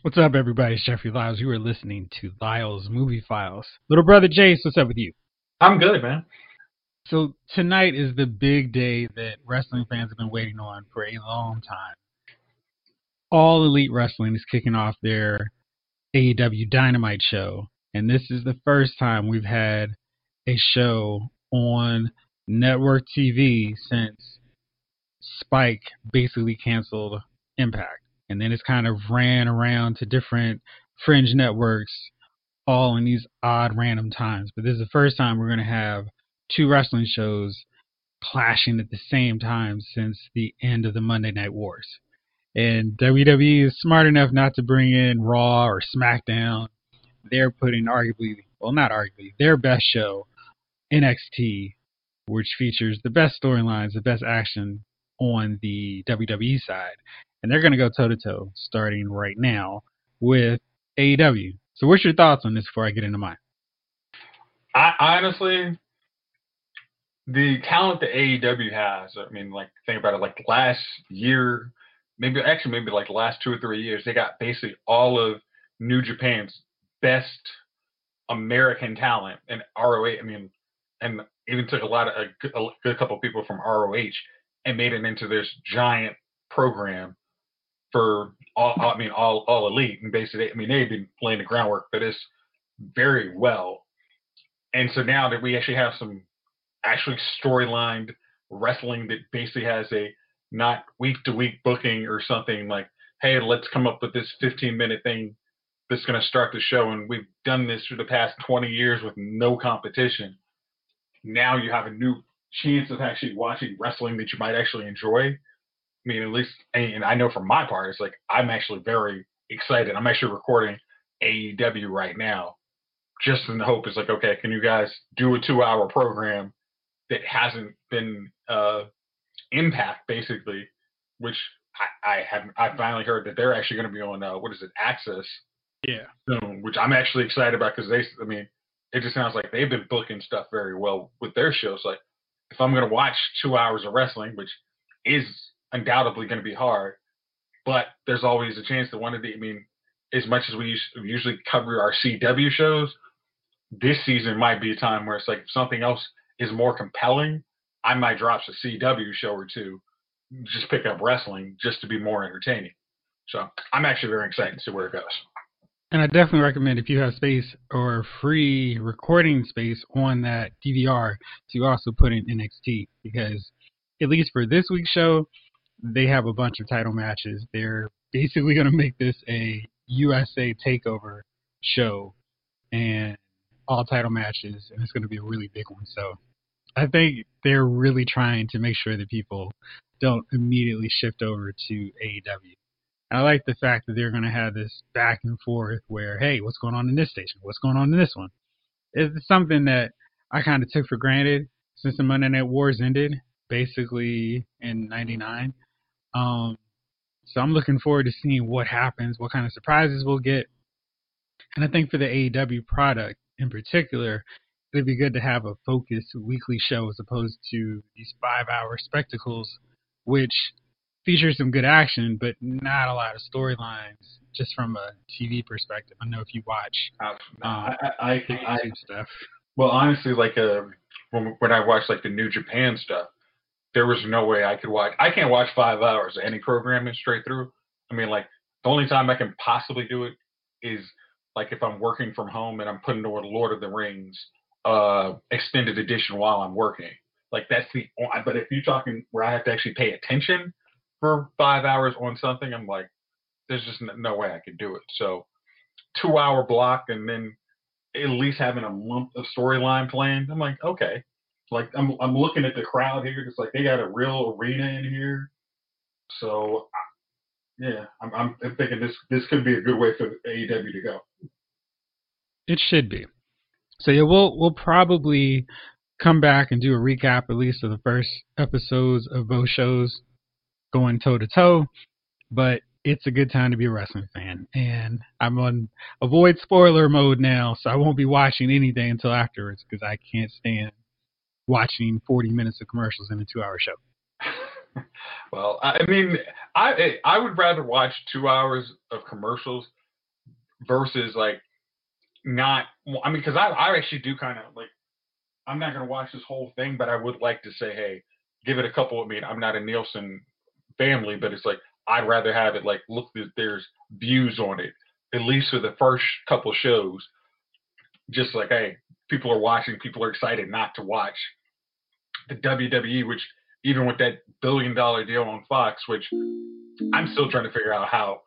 What's up, everybody? It's Jeffrey Lyles. You are listening to Lyle's Movie Files. Little brother Jayce, what's up with you? I'm good, man. So tonight is the big day that wrestling fans have been waiting on for a long time. All Elite Wrestling is kicking off their AEW Dynamite show, and this is the first time we've had a show on network TV since Spike basically canceled Impact. And then it's kind of ran around to different fringe networks all in these odd random times. But this is the first time we're going to have two wrestling shows clashing at the same time since the end of the Monday Night Wars. And WWE is smart enough not to bring in Raw or SmackDown. They're putting their best show, NXT, which features the best storylines, the best action on the WWE side. And they're going to go toe-to-toe starting right now with AEW. So what's your thoughts on this before I get into mine? I honestly, the talent that AEW has, I mean, like, think about it, like last year, maybe like the last 2 or 3 years, they got basically all of New Japan's best American talent and ROH. I mean, and even took a good couple of people from ROH and made it into this giant program for all Elite. And basically, they've been laying the groundwork for this very well. And so now that we actually have some actually storylined wrestling that basically has a not week to week booking or something like, hey, let's come up with this 15-minute thing that's going to start the show. And we've done this for the past 20 years with no competition. Now you have a new chance of actually watching wrestling that you might actually enjoy. I mean, at least, and I know for my part, it's like I'm actually very excited. I'm actually recording AEW right now, just in the hope it's like, okay, can you guys do a 2-hour program that hasn't been Impact, basically, which I finally heard that they're actually going to be on Access, soon, which I'm actually excited about because it just sounds like they've been booking stuff very well with their shows. Like, if I'm going to watch 2 hours of wrestling, which is undoubtedly going to be hard, but there's always a chance that as much as we usually cover our CW shows, this season might be a time where it's like if something else is more compelling, I might drop a CW show or two, just pick up wrestling just to be more entertaining. So I'm actually very excited to see where it goes. And I definitely recommend, if you have space or free recording space on that DVR, to also put in NXT, because at least for this week's show, they have a bunch of title matches. They're basically going to make this a USA takeover show and all title matches, and it's going to be a really big one. So I think they're really trying to make sure that people don't immediately shift over to AEW. I like the fact that they're going to have this back and forth where, hey, what's going on in this station? What's going on in this one? It's something that I kind of took for granted since the Monday Night Wars ended, basically in '99. So I'm looking forward to seeing what happens, what kind of surprises we'll get. And I think for the AEW product in particular, it'd be good to have a focused weekly show as opposed to these 5-hour spectacles, which feature some good action, but not a lot of storylines, just from a TV perspective. I know if you watch YouTube stuff. Well, honestly, like when I watched like the New Japan stuff, there was no way I could watch. I can't watch 5 hours of any programming straight through. I mean, like, the only time I can possibly do it is like if I'm working from home and I'm putting on Lord of the Rings extended edition while I'm working. Like, that's but if you're talking where I have to actually pay attention for 5 hours on something, I'm like, there's just no way I could do it. So 2-hour block and then at least having a month of storyline playing, I'm like, okay. Like, I'm looking at the crowd here. It's like they got a real arena in here. So yeah, I'm thinking this could be a good way for AEW to go. It should be. So yeah, we'll probably come back and do a recap at least of the first episodes of both shows going toe to toe. But it's a good time to be a wrestling fan, and I'm on avoid spoiler mode now, so I won't be watching anything until afterwards because I can't stand watching 40 minutes of commercials in a 2-hour show. Well, I mean, I would rather watch 2 hours of commercials versus like not. I mean, because I actually do kind of like. I'm not gonna watch this whole thing, but I would like to say, hey, give it a couple. I mean, I'm not a Nielsen family, but it's like I'd rather have it like look that there's views on it at least for the first couple shows. Just like hey, people are watching, people are excited not to watch the WWE, which even with that $1 billion deal on Fox, which I'm still trying to figure out how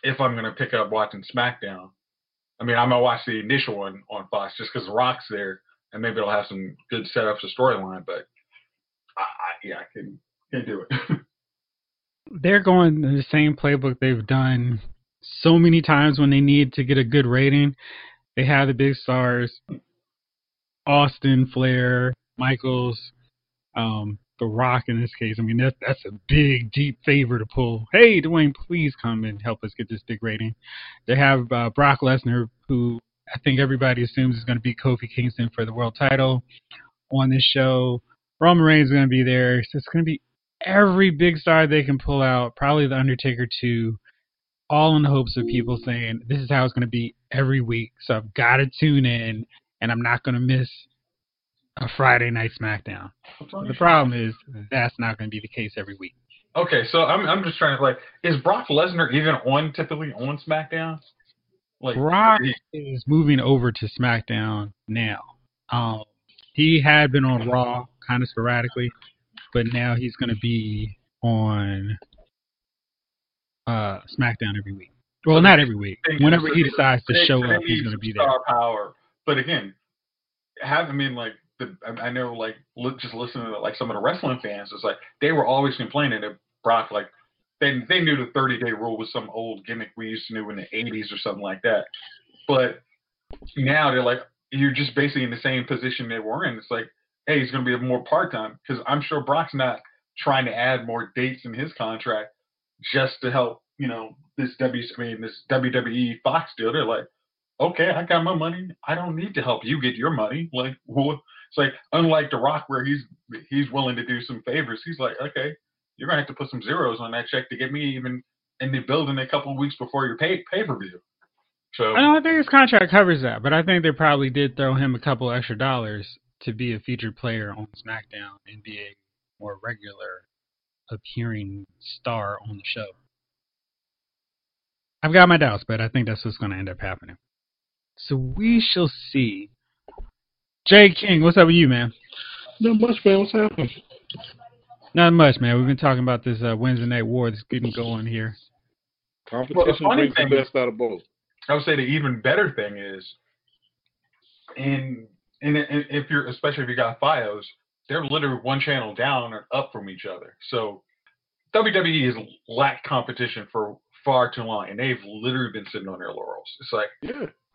if I'm gonna pick up watching SmackDown. I mean, I'm gonna watch the initial one on Fox just because Rock's there, and maybe it'll have some good setups of storyline. But I can't do it. They're going the same playbook they've done so many times when they need to get a good rating. They have the big stars, Austin, Flair, Michaels, The Rock in this case. I mean, that's a big, deep favor to pull. Hey, Dwayne, please come and help us get this big rating. They have Brock Lesnar, who I think everybody assumes is going to beat Kofi Kingston for the world title on this show. Roman Reigns is going to be there. So it's going to be every big star they can pull out, probably The Undertaker too, all in the hopes of people saying, this is how it's going to be every week. So I've got to tune in, and I'm not going to miss a Friday night SmackDown. The problem is that's not going to be the case every week. Okay, so I'm just trying to like, is Brock Lesnar even typically on SmackDown? Like Brock is moving over to SmackDown now. He had been on Raw kind of sporadically, but now he's going to be on SmackDown every week. Well, not every week. Whenever he decides to show up, he's going to be there. Star power, but again, I know like just listening to like some of the wrestling fans, it's like they were always complaining that Brock like they knew the 30-day rule was some old gimmick we used to know in the 80s or something like that, but now they're like you're just basically in the same position they were in. It's like hey, he's going to be more part-time because I'm sure Brock's not trying to add more dates in his contract just to help this WWE Fox deal. They're like, okay, I got my money. I don't need to help you get your money. Like, it's like unlike The Rock, where he's willing to do some favors. He's like, okay, you're gonna have to put some zeros on that check to get me even in the building a couple of weeks before your pay-per-view. So I don't think his contract covers that, but I think they probably did throw him a couple extra dollars to be a featured player on SmackDown and be a more regular appearing star on the show. I've got my doubts, but I think that's what's going to end up happening. So we shall see. Jay King, what's up with you, man? Not much, man. What's happening? Not much, man. We've been talking about this Wednesday Night War that's getting going here. Competition brings the best out of both. I would say the even better thing is, especially if you got FiOS, they're literally one channel down or up from each other. So WWE has lacked competition for far too long, and they've literally been sitting on their laurels. It's like,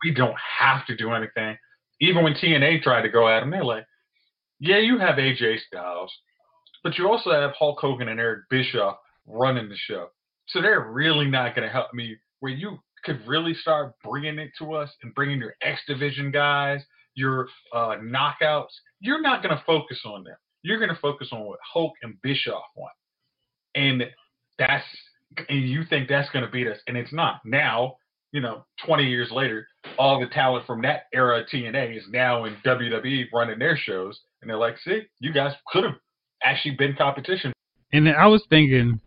we don't have to do anything. Even when TNA tried to go at them, they're like, yeah, you have AJ Styles, but you also have Hulk Hogan and Eric Bischoff running the show. So they're really not going to help me. Where you could really start bringing it to us and bringing your X Division guys, your knockouts, you're not going to focus on them. You're going to focus on what Hulk and Bischoff want. And you think that's going to beat us, and it's not. Now, 20 years later, all the talent from that era of TNA is now in WWE running their shows, and they're like, see, you guys could have actually been competition. And I was thinking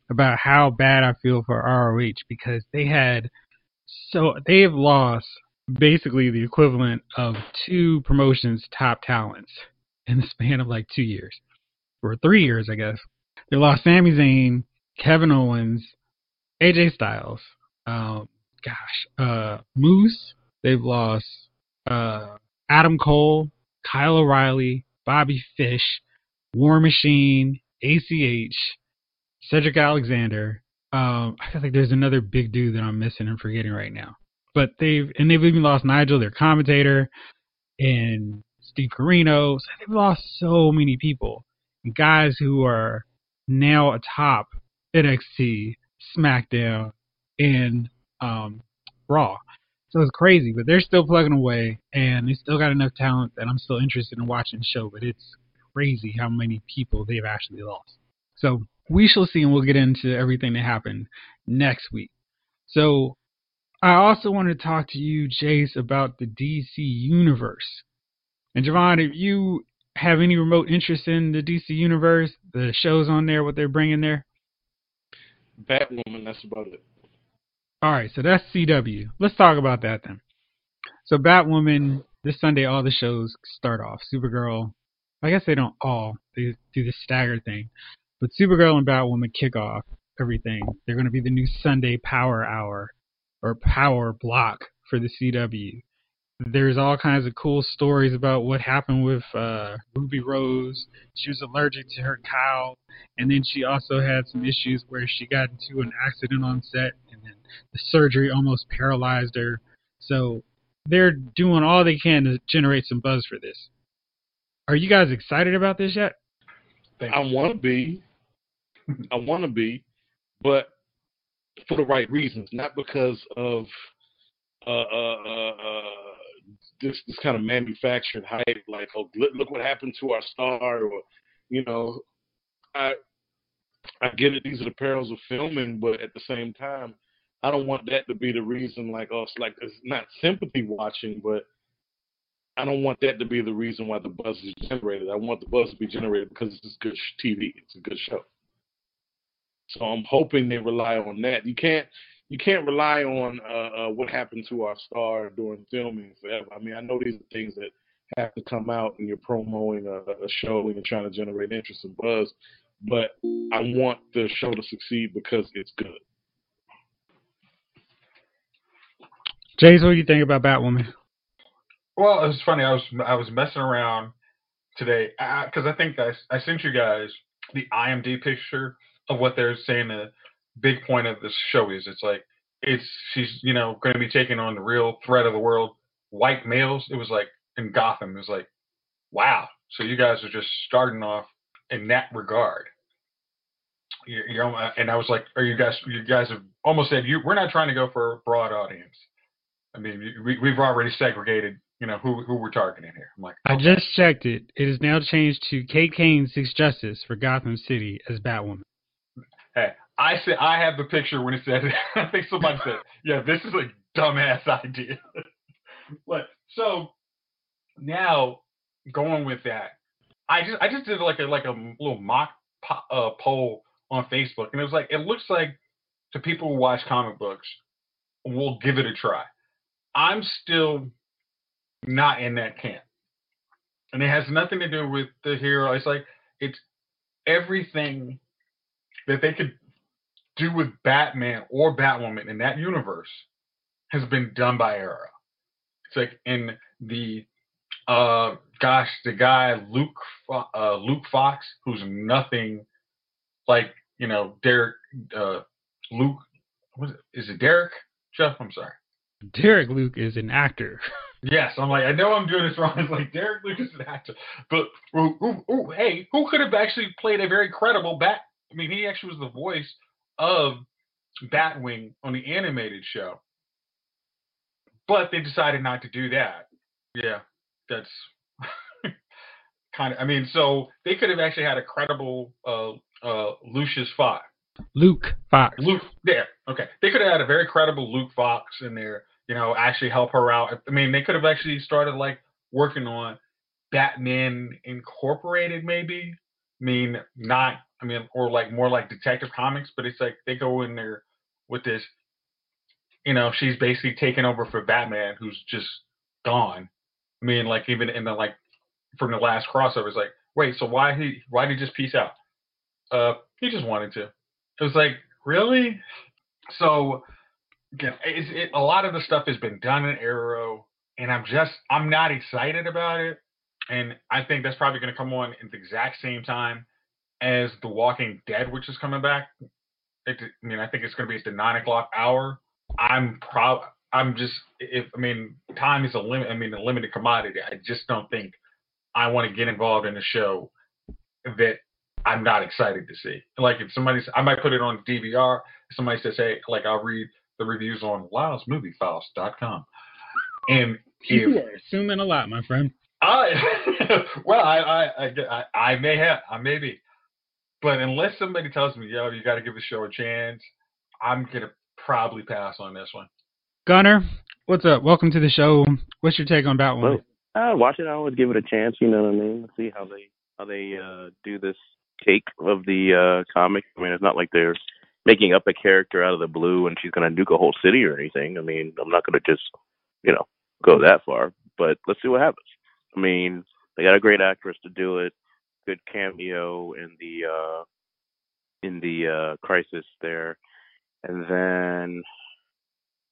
about how bad I feel for ROH because they have lost basically the equivalent of two promotions' top talents in the span of like 2 years, or 3 years, I guess. They lost Sami Zayn, Kevin Owens, AJ Styles, Moose. They've lost Adam Cole, Kyle O'Reilly, Bobby Fish, War Machine, ACH, Cedric Alexander. I feel like there's another big dude that I'm missing and forgetting right now. But they've even lost Nigel, their commentator, and Steve Corino. So they've lost so many people. Guys who are now atop NXT, SmackDown, and Raw. So it's crazy, but they're still plugging away, and they still got enough talent that I'm still interested in watching the show, but it's crazy how many people they've actually lost. So we shall see, and we'll get into everything that happened next week. So I also want to talk to you, Jayce, about the DC universe. And Jovon, if you have any remote interest in the DC universe, the shows on there, what they're bringing there. Batwoman, that's about it. All right, so that's CW. Let's talk about that then. So Batwoman, this Sunday, all the shows start off. Supergirl, I guess they don't all. They do the stagger thing. But Supergirl and Batwoman kick off everything. They're going to be the new Sunday Power Hour or Power Block for the CW. There's all kinds of cool stories about what happened with Ruby Rose. She was allergic to her cow, and then she also had some issues where she got into an accident on set, and then the surgery almost paralyzed her. So they're doing all they can to generate some buzz for this. Are you guys excited about this yet? I want to be. But for the right reasons, not because of this kind of manufactured hype, like, oh, look what happened to our star, or, I get it, these are the perils of filming, but at the same time, I don't want that to be the reason, like, oh, it's not sympathy watching, but I don't want that to be the reason why the buzz is generated. I want the buzz to be generated because it's good TV. It's a good show. So I'm hoping they rely on that. You can't rely on what happened to our star during filming forever. I mean, I know these are things that have to come out when you're promoting a show and you're trying to generate interest and buzz, but I want the show to succeed because it's good. Jayce, what do you think about Batwoman? Well, it was funny. I was messing around today because I think I sent you guys the IMDb picture of what they're saying the big point of this show is. It's like she's going to be taking on the real threat of the world, white males. It was like in Gotham. It was like, wow. So you guys are just starting off in that regard. And I was like, you guys have almost said we're not trying to go for a broad audience. I mean, we've already segregated, who we're targeting here. I'm like, okay. I just checked it. It is now changed to Kate Kane seeks justice for Gotham City as Batwoman. Hey, I said I have the picture when it said. I think somebody said, "Yeah, this is a dumbass idea." But so now going with that, I just did like a little mock poll on Facebook, and it was like it looks like to people who watch comic books, we'll give it a try. I'm still not in that camp, and it has nothing to do with the hero. It's like it's everything that they could do with Batman or Batwoman in that universe has been done by Arrow. It's like in the the guy Luke Fox, who's nothing like Derek Luke. Is it Derek? Jeff, I'm sorry. Derek Luke is an actor. Yes, I'm like, I know I'm doing this wrong. It's like Derek Luke is an actor, but hey, who could have actually played a very credible I mean, he actually was the voice of Batwing on the animated show, but they decided not to do that. Yeah, that's kind of. I mean, so they could have actually had a credible Lucius Fox. Luke Fox. Luke, there. Okay, they could have had a very credible Luke Fox in there. Actually help her out. I mean, they could have actually started like working on Batman Incorporated, maybe. I mean, not. I mean, or like more like Detective Comics, but it's like they go in there with this. She's basically taking over for Batman, who's just gone. I mean, like even in the from the last crossover, it's like, wait, so why did he just peace out? He just wanted to. It was like, really? So again, a lot of the stuff has been done in Arrow, and I'm not excited about it. And I think that's probably going to come on at the exact same time as The Walking Dead, which is coming back. I think it's going to be at the 9:00 hour. I'm just, time is a limit. A limited commodity. I just don't think I want to get involved in a show that I'm not excited to see. Like if I might put it on DVR. If somebody says, hey, like I'll read the reviews on lylesmoviefiles.com. And you are assuming a lot, my friend. I may be. But unless somebody tells me, yo, you got to give the show a chance, I'm going to probably pass on this one. Gunner, what's up? Welcome to the show. What's your take on Batwoman? Well, I watch it. I always give it a chance. You know what I mean? See how they do this take of the comic. I mean, it's not like they're making up a character out of the blue and she's gonna nuke a whole city or anything. I mean, I'm not gonna just you know go that far. But let's see what happens. I mean, they got a great actress to do it. Good cameo in the crisis there, and then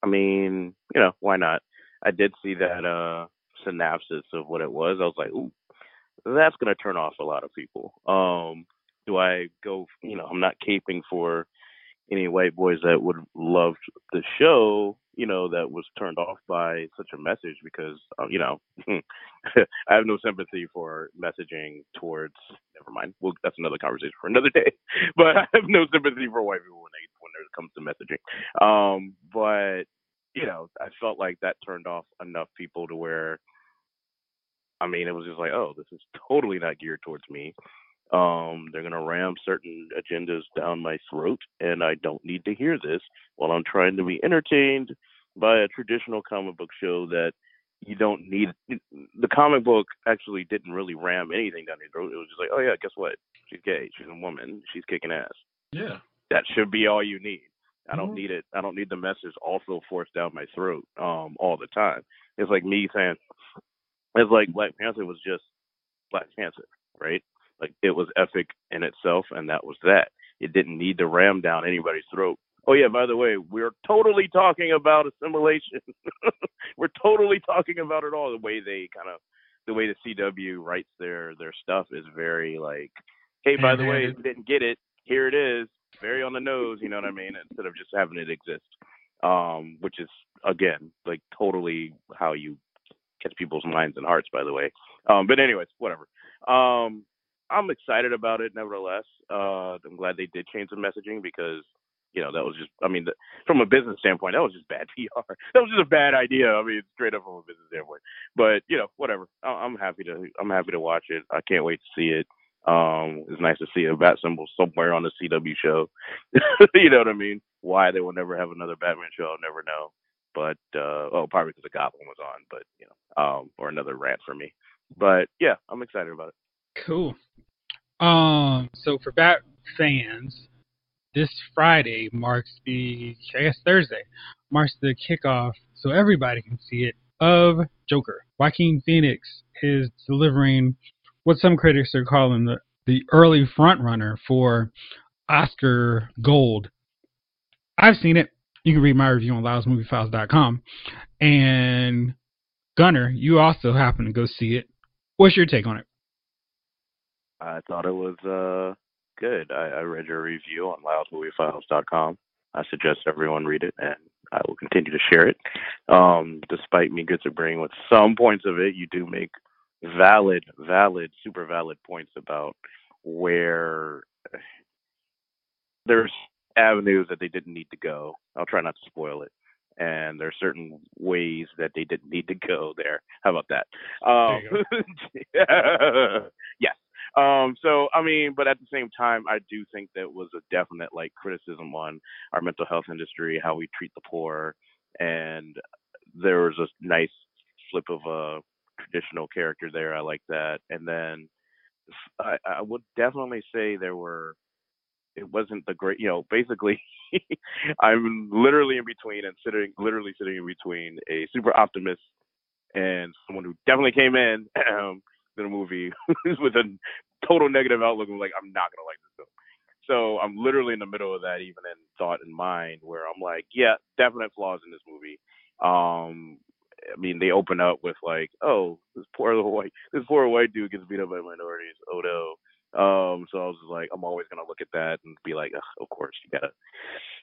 I mean, why not? I did see that synopsis of what it was. I was like, ooh, that's gonna turn off a lot of people. Do I go? I'm not caping for any white boys that would love the show. That was turned off by such a message because I have no sympathy for messaging towards. Never mind. Well, that's another conversation for another day. But I have no sympathy for white people when it comes to messaging. But I felt like that turned off enough people to where I mean, it was just like, oh, this is totally not geared towards me. They're gonna ram certain agendas down my throat, and I don't need to hear this while I'm trying to be entertained by a traditional comic book show that you don't need. The comic book actually didn't really ram anything down your throat. It was just like, oh yeah, guess what? She's gay. She's a woman. She's kicking ass. Yeah. That should be all you need. I don't need it. I don't need the message also forced down my throat all the time. It's like me saying, it's like Black Panther was just Black Panther, right? Like it was epic in itself, and that was that. It didn't need to ram down anybody's throat. Oh yeah, by the way, we're totally talking about assimilation. We're totally talking about it all. The way the CW writes their stuff is very like, hey, by the way, if you didn't get it, here it is, very on the nose. You know what I mean? Instead of just having it exist, which is again like totally how you catch people's minds and hearts, by the way. But anyways, whatever. I'm excited about it, nevertheless. I'm glad they did change the messaging because, that was just, I mean, from a business standpoint, that was just bad PR. That was just a bad idea. I mean, straight up from a business standpoint. But, whatever. I'm happy to watch it. I can't wait to see it. It's nice to see a bat symbol somewhere on the CW show. You know what I mean? Why they will never have another Batman show, I'll never know. But probably because the Goblin was on, but or another rant for me. But yeah, I'm excited about it. Cool. So for Bat fans, this Friday Thursday marks the kickoff, so everybody can see it, of Joker. Joaquin Phoenix is delivering what some critics are calling the early front runner for Oscar Gold. I've seen it. You can read my review on lylesmoviefiles.com. And Gunner, you also happen to go see it. What's your take on it? I thought it was good. I read your review on lylesmoviefiles.com. I suggest everyone read it, and I will continue to share it. Despite me disagreeing with some points of it, you do make valid, super valid points about where there's avenues that they didn't need to go. I'll try not to spoil it. And there are certain ways that they didn't need to go there. How about that? Yes. So, I mean, but at the same time, I do think that was a definite, like, criticism on our mental health industry, how we treat the poor. And there was a nice flip of a traditional character there. I like that. And then I would definitely say it wasn't the great, basically I'm literally in between and literally sitting in between a super optimist and someone who definitely came in to the movie with a total negative outlook and was like, I'm not going to like this film. So I'm literally in the middle of that, even in thought and mind, where I'm like, yeah, definite flaws in this movie. I mean, they open up with like, oh, this poor white dude gets beat up by minorities. Oh no. So I was just like, I'm always gonna look at that and be like, of course you gotta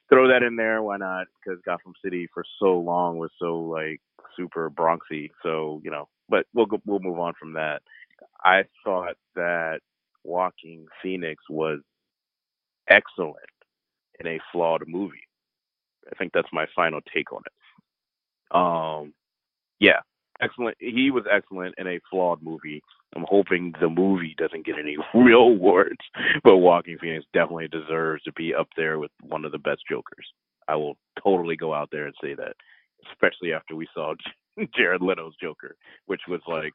throw that in there. Why not? Because Gotham City for so long was so like super Bronxy. So but we'll move on from that. I thought that Joaquin Phoenix was excellent in a flawed movie. I think that's my final take on it. Yeah, excellent. He was excellent in a flawed movie. I'm hoping the movie doesn't get any real awards, but Joaquin Phoenix definitely deserves to be up there with one of the best Jokers. I will totally go out there and say that. especially after we saw Jared Leto's Joker, which was like,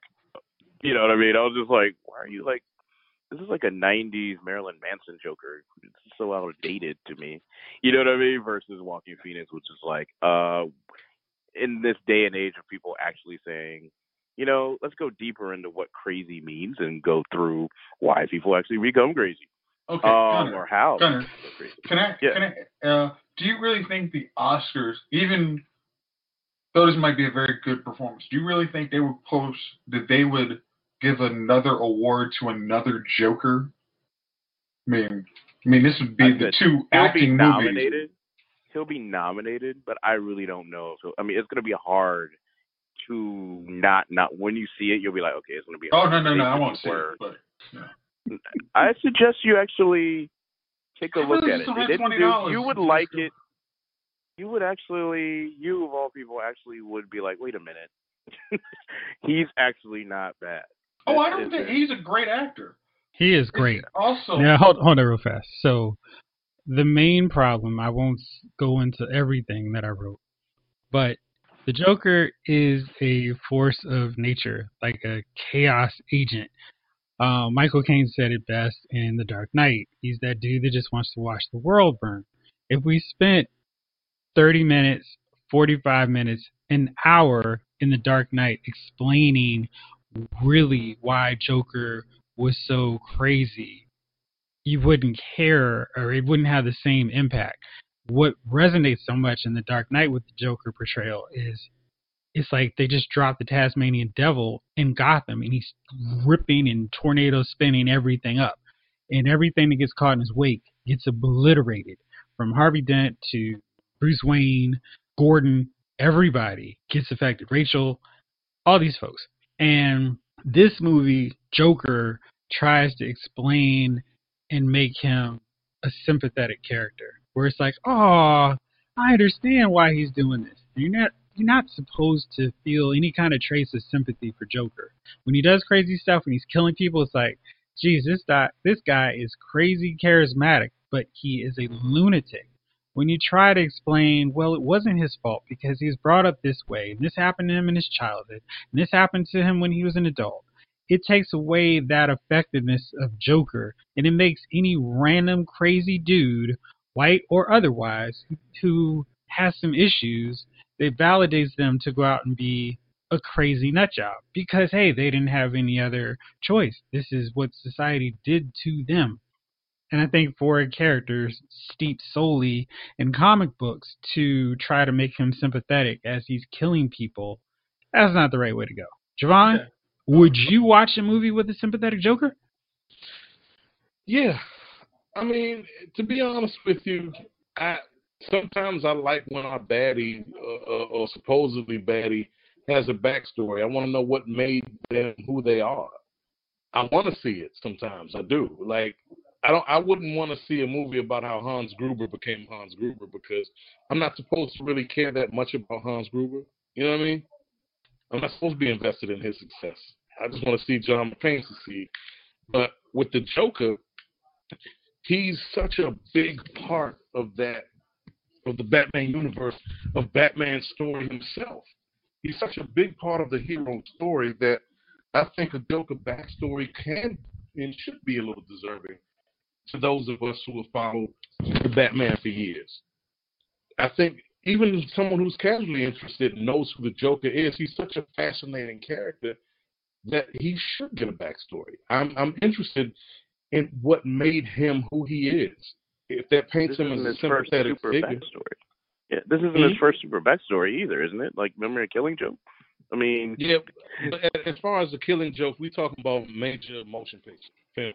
you know what I mean? I was just like, why are you like? This is like a '90s Marilyn Manson Joker. It's so outdated to me. You know what I mean? Versus Walking Phoenix, which is like, in this day and age of people actually saying, you know, let's go deeper into what crazy means and go through why people actually become crazy. Okay, Gunner, or how. Gunner, Crazy. can I? Do you really think the Oscars, even though this might be a very good performance, do you really think they would give another award to another Joker? I mean, this would be the two acting movies. He'll be nominated, but I really don't know. So I mean, it's going to be hard to not when you see it, you'll be like, okay, it's going to be. Oh no, I won't see it. But yeah. I suggest you actually take a look at it. You would like it. You would actually, you of all people, actually would be like, wait a minute, he's actually not bad. Oh, I don't think he's a great actor. He is great. Also, now hold on real fast. So the main problem, I won't go into everything that I wrote, but the Joker is a force of nature, like a chaos agent. Michael Caine said it best in The Dark Knight. He's that dude that just wants to watch the world burn. If we spent 30 minutes, 45 minutes, an hour in The Dark Knight explaining really why Joker was so crazy, you wouldn't care, or it wouldn't have the same impact. What resonates so much in The Dark Knight with the Joker portrayal is it's like they just dropped the Tasmanian Devil in Gotham, and he's ripping and tornado spinning everything up. And everything that gets caught in his wake gets obliterated. From Harvey Dent to Bruce Wayne, Gordon, everybody gets affected. Rachel, all these folks. And this movie, Joker, tries to explain and make him a sympathetic character, where it's like, oh, I understand why he's doing this. You're not supposed to feel any kind of trace of sympathy for Joker. When he does crazy stuff, when he's killing people, it's like, geez, this guy is crazy charismatic, but he is a lunatic. When you try to explain, well, it wasn't his fault because he was brought up this way, and this happened to him in his childhood, and this happened to him when he was an adult, it takes away that effectiveness of Joker, and it makes any random crazy dude, white or otherwise, who has some issues, it validates them to go out and be a crazy nut job because, hey, they didn't have any other choice. This is what society did to them. And I think for a character steeped solely in comic books to try to make him sympathetic as he's killing people, that's not the right way to go. Jovon, would you watch a movie with a sympathetic Joker? Yeah. I mean, to be honest with you, sometimes I like when our baddie or supposedly baddie has a backstory. I want to know what made them who they are. I want to see it sometimes. I do. Like, I wouldn't want to see a movie about how Hans Gruber became Hans Gruber because I'm not supposed to really care that much about Hans Gruber. You know what I mean? I'm not supposed to be invested in his success. I just want to see John McClane succeed. But with the Joker, he's such a big part of the Batman universe, of Batman's story himself. He's such a big part of the hero story that I think a Joker backstory can and should be a little deserving to those of us who have followed the Batman for years. I think even someone who's casually interested knows who the Joker is. He's such a fascinating character that he should get a backstory. I'm interested in what made him who he is. If that paints him as a sympathetic figure. Backstory. Yeah, this isn't his first super backstory either, isn't it? Like, remember a Killing Joke? I mean, yeah. But as far as the Killing Joke, we talking about major motion picture film.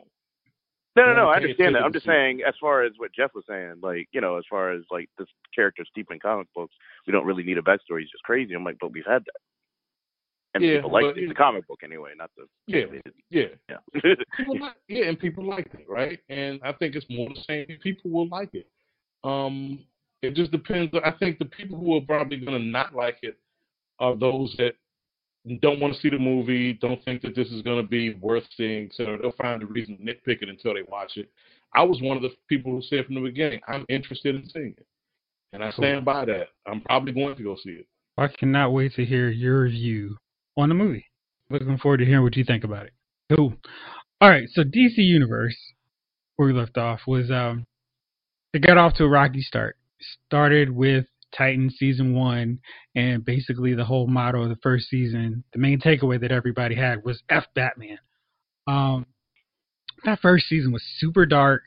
No, I understand that. I'm just saying, as far as what Jeff was saying, like, you know, as far as like this character steeped in comic books, we don't really need a backstory. He's just crazy. I'm like, but we've had that. And people like the comic book anyway, not the and people like it, right? And I think it's more the same. People will like it. It just depends. I think the people who are probably going to not like it are those that don't want to see the movie, don't think that this is going to be worth seeing, so they'll find a reason to nitpick it until they watch it. I was one of the people who said from the beginning, I'm interested in seeing it. And I stand by that. I'm probably going to go see it. I cannot wait to hear your review on the movie. Looking forward to hearing what you think about it. Cool. All right, so DC Universe, where we left off, was it got off to a rocky start. Started with Titans season 1, and basically the whole motto of the first season, the main takeaway that everybody had was F Batman. That first season was super dark.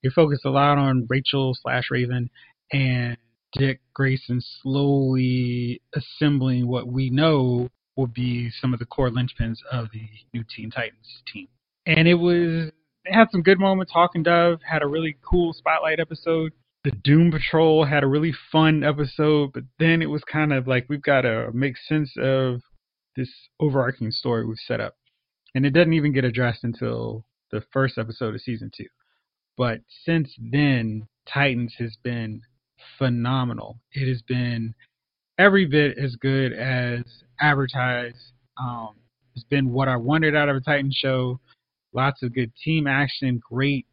It focused a lot on Rachel / Raven and Dick Grayson slowly assembling what we know will be some of the core linchpins of the new Teen Titans team. And it had some good moments. Hawk and Dove had a really cool spotlight episode. The Doom Patrol had a really fun episode, but then it was kind of like we've got to make sense of this overarching story we've set up. And it doesn't even get addressed until the first episode of season 2. But since then, Titans has been phenomenal. It has been every bit as good as advertised. It's been what I wanted out of a Titan show. Lots of good team action, great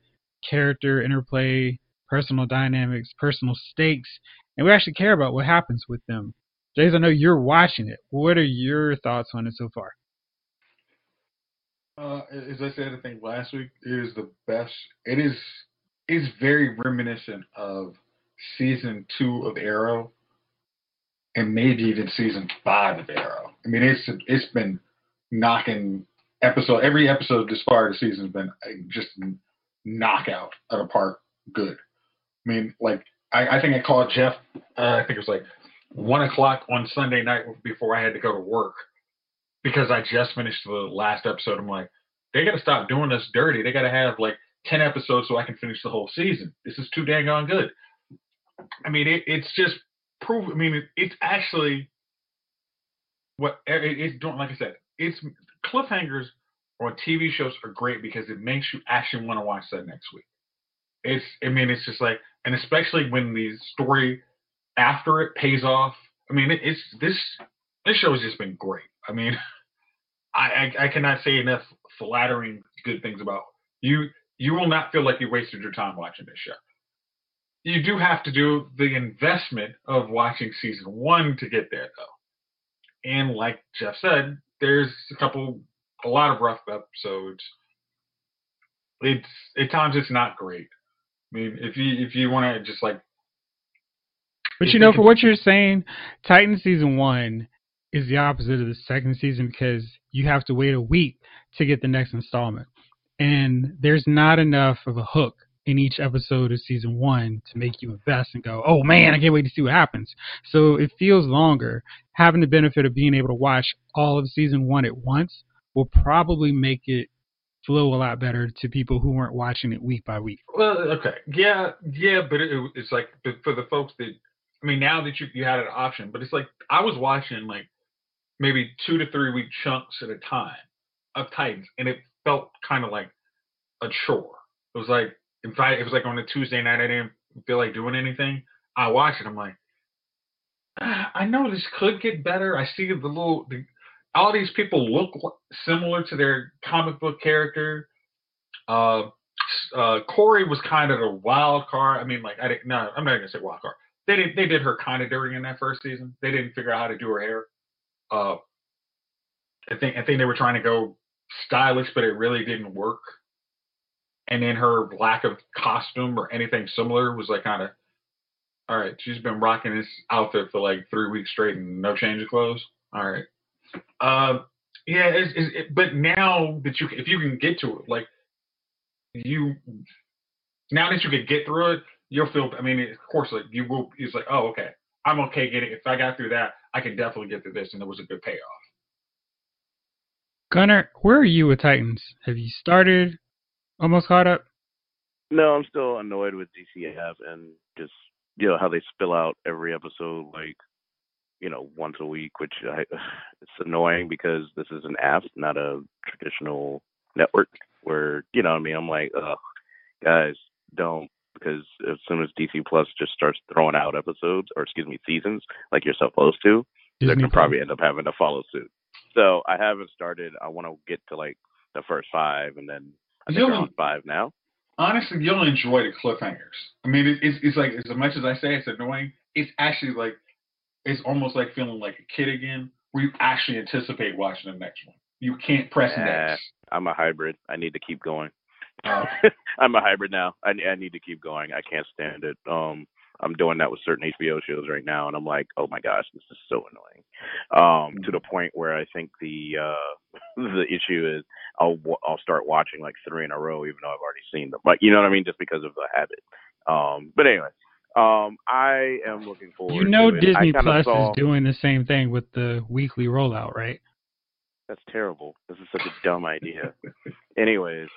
character interplay, personal dynamics, personal stakes, and we actually care about what happens with them. Jayce, I know you're watching it. What are your thoughts on it so far? As I said, I think last week, it is the best. It's very reminiscent of season 2 of Arrow, and maybe even season 5 of Arrow. I mean, it's been knocking every episode this far this season has been just knockout out of park. Good. I mean, like I think I called Jeff. I think it was like 1:00 on Sunday night before I had to go to work, because I just finished the last episode. I'm like, they got to stop doing this dirty. They got to have like 10 episodes so I can finish the whole season. This is too dang on good. I mean, it's just proof. I mean, it's actually what it's doing. Like I said, it's cliffhangers on TV shows are great because it makes you actually want to watch that next week. It's just like, and especially when the story after it pays off. I mean, this show has just been great. I mean, I cannot say enough flattering good things about you. You will not feel like you wasted your time watching this show. You do have to do the investment of watching season 1 to get there, though. And like Jeff said, there's a lot of rough episodes. At times it's not great. I mean, if you want to just like, but for what you're saying, Titan season 1 is the opposite of the second season because you have to wait a week to get the next installment, and there's not enough of a hook in each episode of season 1 to make you invest and go, oh man, I can't wait to see what happens. So it feels longer. Having the benefit of being able to watch all of season 1 at once will probably make it flow a lot better to people who weren't watching it week by week. Well, okay, yeah, but it's like for the folks that, I mean, now that you had an option, but it's like I was watching like maybe 2 to 3 week chunks at a time of Titans, and it felt kind of like a chore. It was like, it was like on a Tuesday night, I didn't feel like doing anything. I watched it. I'm like, I know this could get better. I see all these people look similar to their comic book character. Corey was kind of a wild card. I mean, like, I'm not gonna say wild card. They did her kind of dirty in that first season. They didn't figure out how to do her hair. I think they were trying to go stylish, but it really didn't work. And then her lack of costume or anything similar was like kind of, all right, she's been rocking this outfit for like 3 weeks straight and no change of clothes. All right. But now that if you can get to it, like now that you can get through it, you'll feel, I mean, of course, like you will, it's like, oh, okay, I'm okay getting, if I got through that, I can definitely get through this. And it was a good payoff. Gunnar, where are you with Titans? Have you started? Almost caught up? No, I'm still annoyed with DCF and just, how they spill out every episode, like, once a week, which it's annoying because this is an app, not a traditional network where, what I mean? I'm like, ugh, guys, don't, because as soon as DC Plus just starts throwing out seasons like you're supposed to, they're going to probably end up having to follow suit. So I haven't started. I want to get to like the first 5, and then I think they're on 5 now. Honestly, you'll enjoy the cliffhangers. I mean, it's like, as much as I say it's annoying, it's actually like, it's almost like feeling like a kid again, where you actually anticipate watching the next one. You can't press next. I'm a hybrid. I need to keep going. Oh. I'm a hybrid now. I need to keep going. I can't stand it. I'm doing that with certain HBO shows right now, and I'm like, oh my gosh, this is so annoying. To the point where I think the the issue is I'll start watching like 3 in a row, even though I've already seen them. Like, you know what I mean? Just because of the habit. But anyway, I am looking forward. You know, to it. Disney Plus is doing the same thing with the weekly rollout, right? That's terrible. This is such a dumb idea. Anyways,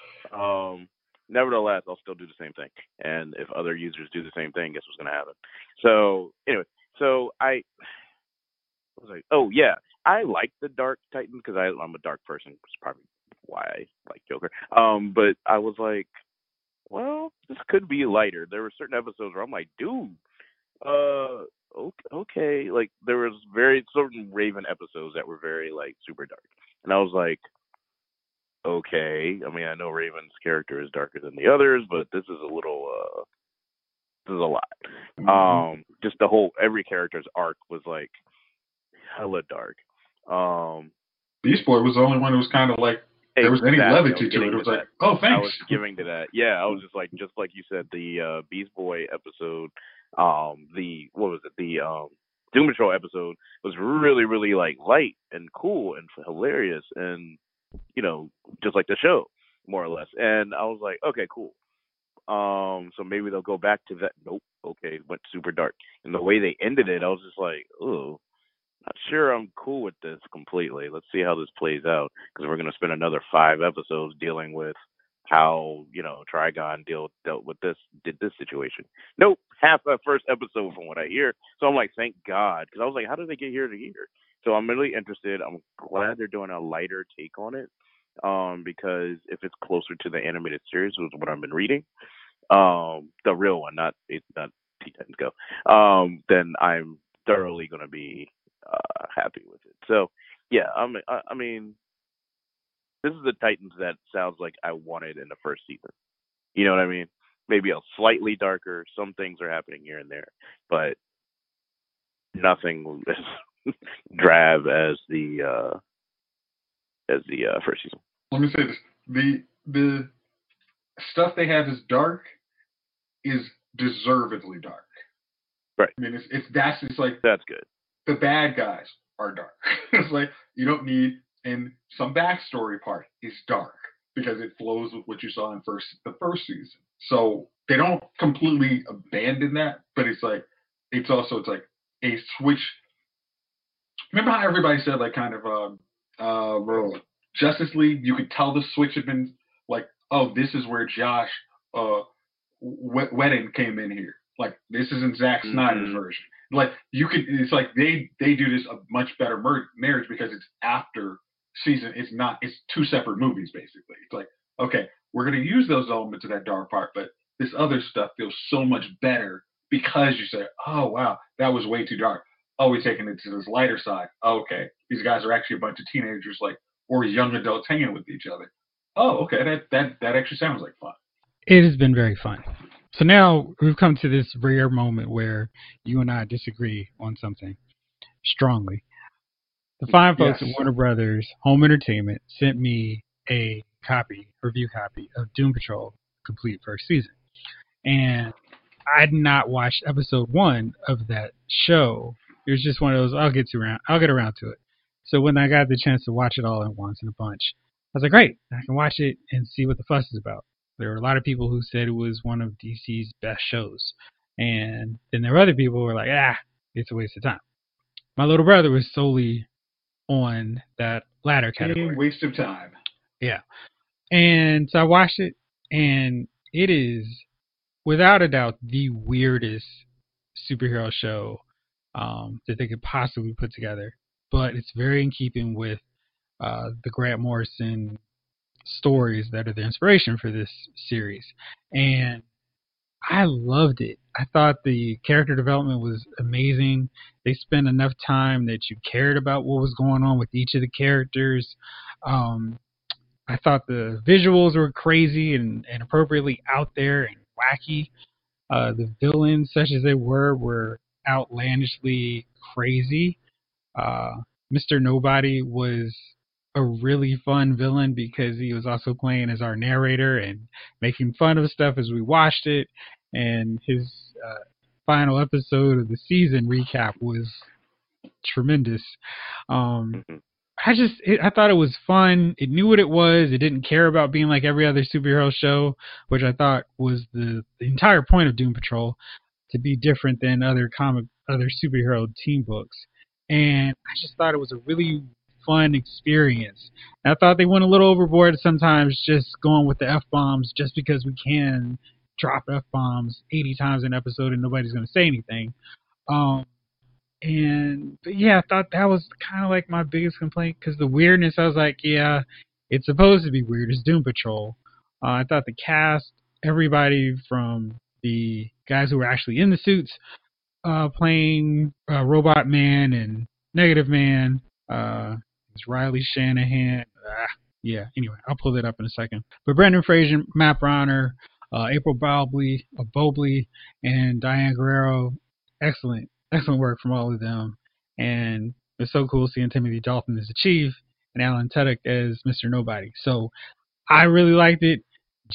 nevertheless, I'll still do the same thing. And if other users do the same thing, guess what's going to happen? So, anyway, I was like, oh, yeah, I like the Dark Titan because I'm a dark person. That's probably why I like Joker. But I was like, well, this could be lighter. There were certain episodes where I'm like, dude, okay. Like, there was very certain Raven episodes that were very, like, super dark. And I was like, okay. I mean, I know Raven's character is darker than the others, but this is a little, this is a lot. Mm-hmm. Just every character's arc was, like, hella dark. Beast Boy was the only one who was kind of like, there was any levity to it. It was like, oh, thanks. I was giving to that. Yeah, I was just like you said, the Beast Boy episode, the Doom Patrol episode was really, really like light and cool and hilarious and, you know, just like the show, more or less. And I was like, okay, cool. So maybe they'll go back to that. Nope. Okay, it went super dark. And the way they ended it, I was just like, oh, not sure I'm cool with this completely. Let's see how this plays out, because we're going to spend another 5 episodes dealing with how, you know, Trigon dealt with this situation. Nope, half the first episode from what I hear. So I'm like, thank God, because I was like, how did they get here to here? So I'm really interested. I'm glad they're doing a lighter take on it, because if it's closer to the animated series, was what I've been reading, the real one, not T-Titans Go, then I'm thoroughly going to be happy with it. So yeah, I mean, this is the Titans that sounds like I wanted in the first season. You know what I mean? Maybe a slightly darker. Some things are happening here and there, but nothing as drab as the first season. Let me say this: the stuff they have as dark is deservedly dark. Right. I mean, it's like that's good. The bad guys are dark. It's like you don't need, and some backstory part is dark because it flows with what you saw in the first season. So they don't completely abandon that, but it's like it's like a switch. Remember how everybody said like kind of Justice League? You could tell the switch had been like, oh, this is where Josh Whedon came in here. Like this isn't Zack Snyder's version. Like it's like they do this a much better marriage because it's after season. It's 2 separate movies basically. It's like, okay, we're gonna use those elements of that dark part, but this other stuff feels so much better because you say, oh wow, that was way too dark. Oh, we're taking it to this lighter side. Oh, okay, these guys are actually a bunch of teenagers, like, or young adults hanging with each other. Oh, okay, that actually sounds like fun. It has been very fun. So now we've come to this rare moment where you and I disagree on something strongly. The fine folks at Warner Brothers Home Entertainment sent me a review copy of Doom Patrol complete first season. And I had not watched episode 1 of that show. It was just one of those, I'll get around to it. So when I got the chance to watch it all at once in a bunch, I was like, great, I can watch it and see what the fuss is about. There were a lot of people who said it was one of DC's best shows. And then there were other people who were like, it's a waste of time. My little brother was solely on that latter category. Waste of time. Yeah. And so I watched it, and it is, without a doubt, the weirdest superhero show that they could possibly put together. But it's very in keeping with the Grant Morrison stories that are the inspiration for this series. And I loved it. I thought the character development was amazing. They spent enough time that you cared about what was going on with each of the characters. I thought the visuals were crazy and appropriately out there and wacky. The villains, such as they were outlandishly crazy. Mr. Nobody was a really fun villain because he was also playing as our narrator and making fun of stuff as we watched it. And his final episode of the season recap was tremendous. I thought it was fun. It knew what it was. It didn't care about being like every other superhero show, which I thought was the entire point of Doom Patrol, to be different than other superhero team books. And I just thought it was a really fun experience. And I thought they went a little overboard sometimes, just going with the F-bombs just because we can drop F-bombs 80 times an episode and nobody's going to say anything. But yeah, I thought that was kind of like my biggest complaint, because the weirdness, I was like, yeah, it's supposed to be weird. It's Doom Patrol. I thought the cast, everybody from the guys who were actually in the suits playing Robot Man and Negative Man, it's Riley Shanahan. Anyway, I'll pull that up in a second. But Brendan Fraser, Matt Bronner, April Bobley, and Diane Guerrero, excellent work from all of them. And it's so cool seeing Timothy Dalton as the Chief and Alan Tudyk as Mr. Nobody. So I really liked it.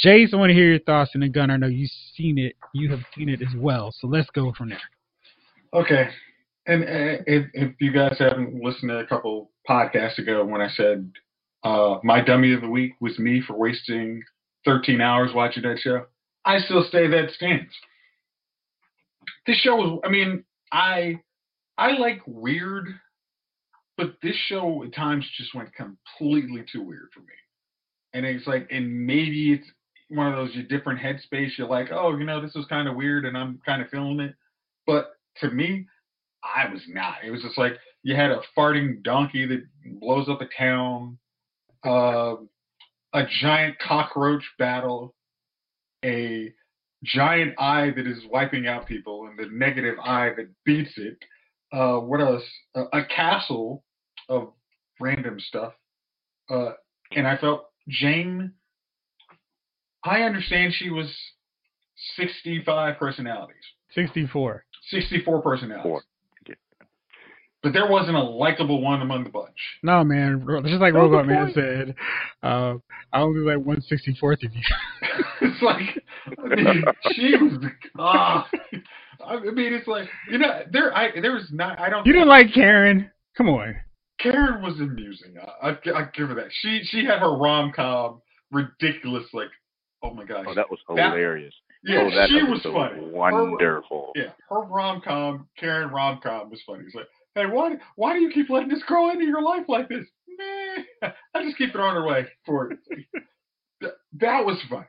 Jayce, I want to hear your thoughts. And then Gunnar, I know you've seen it. You have seen it as well. So let's go from there. Okay. And if you guys haven't listened to a couple podcasts ago when I said my dummy of the week was me for wasting 13 hours watching that show, I still say that stands. This show was, I like weird, but this show at times just went completely too weird for me. And it's like, and maybe it's one of those different headspace. You're like, oh, this is kind of weird and I'm kind of feeling it. But to me, I was not. It was just like you had a farting donkey that blows up a town, a giant cockroach battle, a giant eye that is wiping out people, and the negative eye that beats it. What else? A castle of random stuff. And I felt Jane, I understand she was 65 personalities. 64 personalities. But there wasn't a likable one among the bunch. No, man. Just like Robot Man said, I only like 1/64th of you. It's like, she was. It's like, there was not. I don't. You didn't like Karen? Come on. Karen was amusing. I give her that. She had her rom-com ridiculous, like, oh my gosh. Oh, that was hilarious. Yeah, she was funny. Wonderful. Her rom-com, Karen rom-com was funny. It's like, hey, why do you keep letting this girl into your life like this? Meh. I just keep throwing her away for it. That was fun.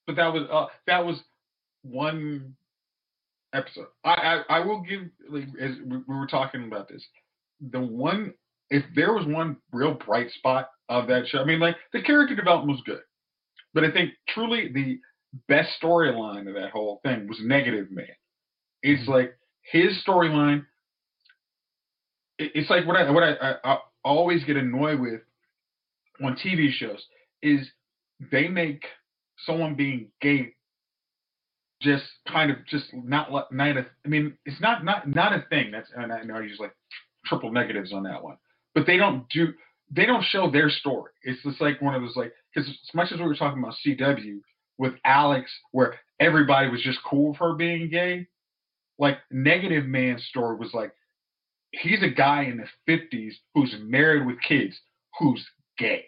But that was one episode. I will give, like, as we were talking about this, if there was one real bright spot of that show, the character development was good. But I think truly the best storyline of that whole thing was Negative Man. It's like his storyline. It's like what I always get annoyed with on TV shows is they make someone being gay just kind of just not a. It's not a thing. That's, and I know I use like triple negatives on that one, but they don't show their story. It's just like one of those, like, because as much as we were talking about CW with Alex, where everybody was just cool with her being gay, like Negative Man's story was like, he's a guy in the 50s who's married with kids who's gay.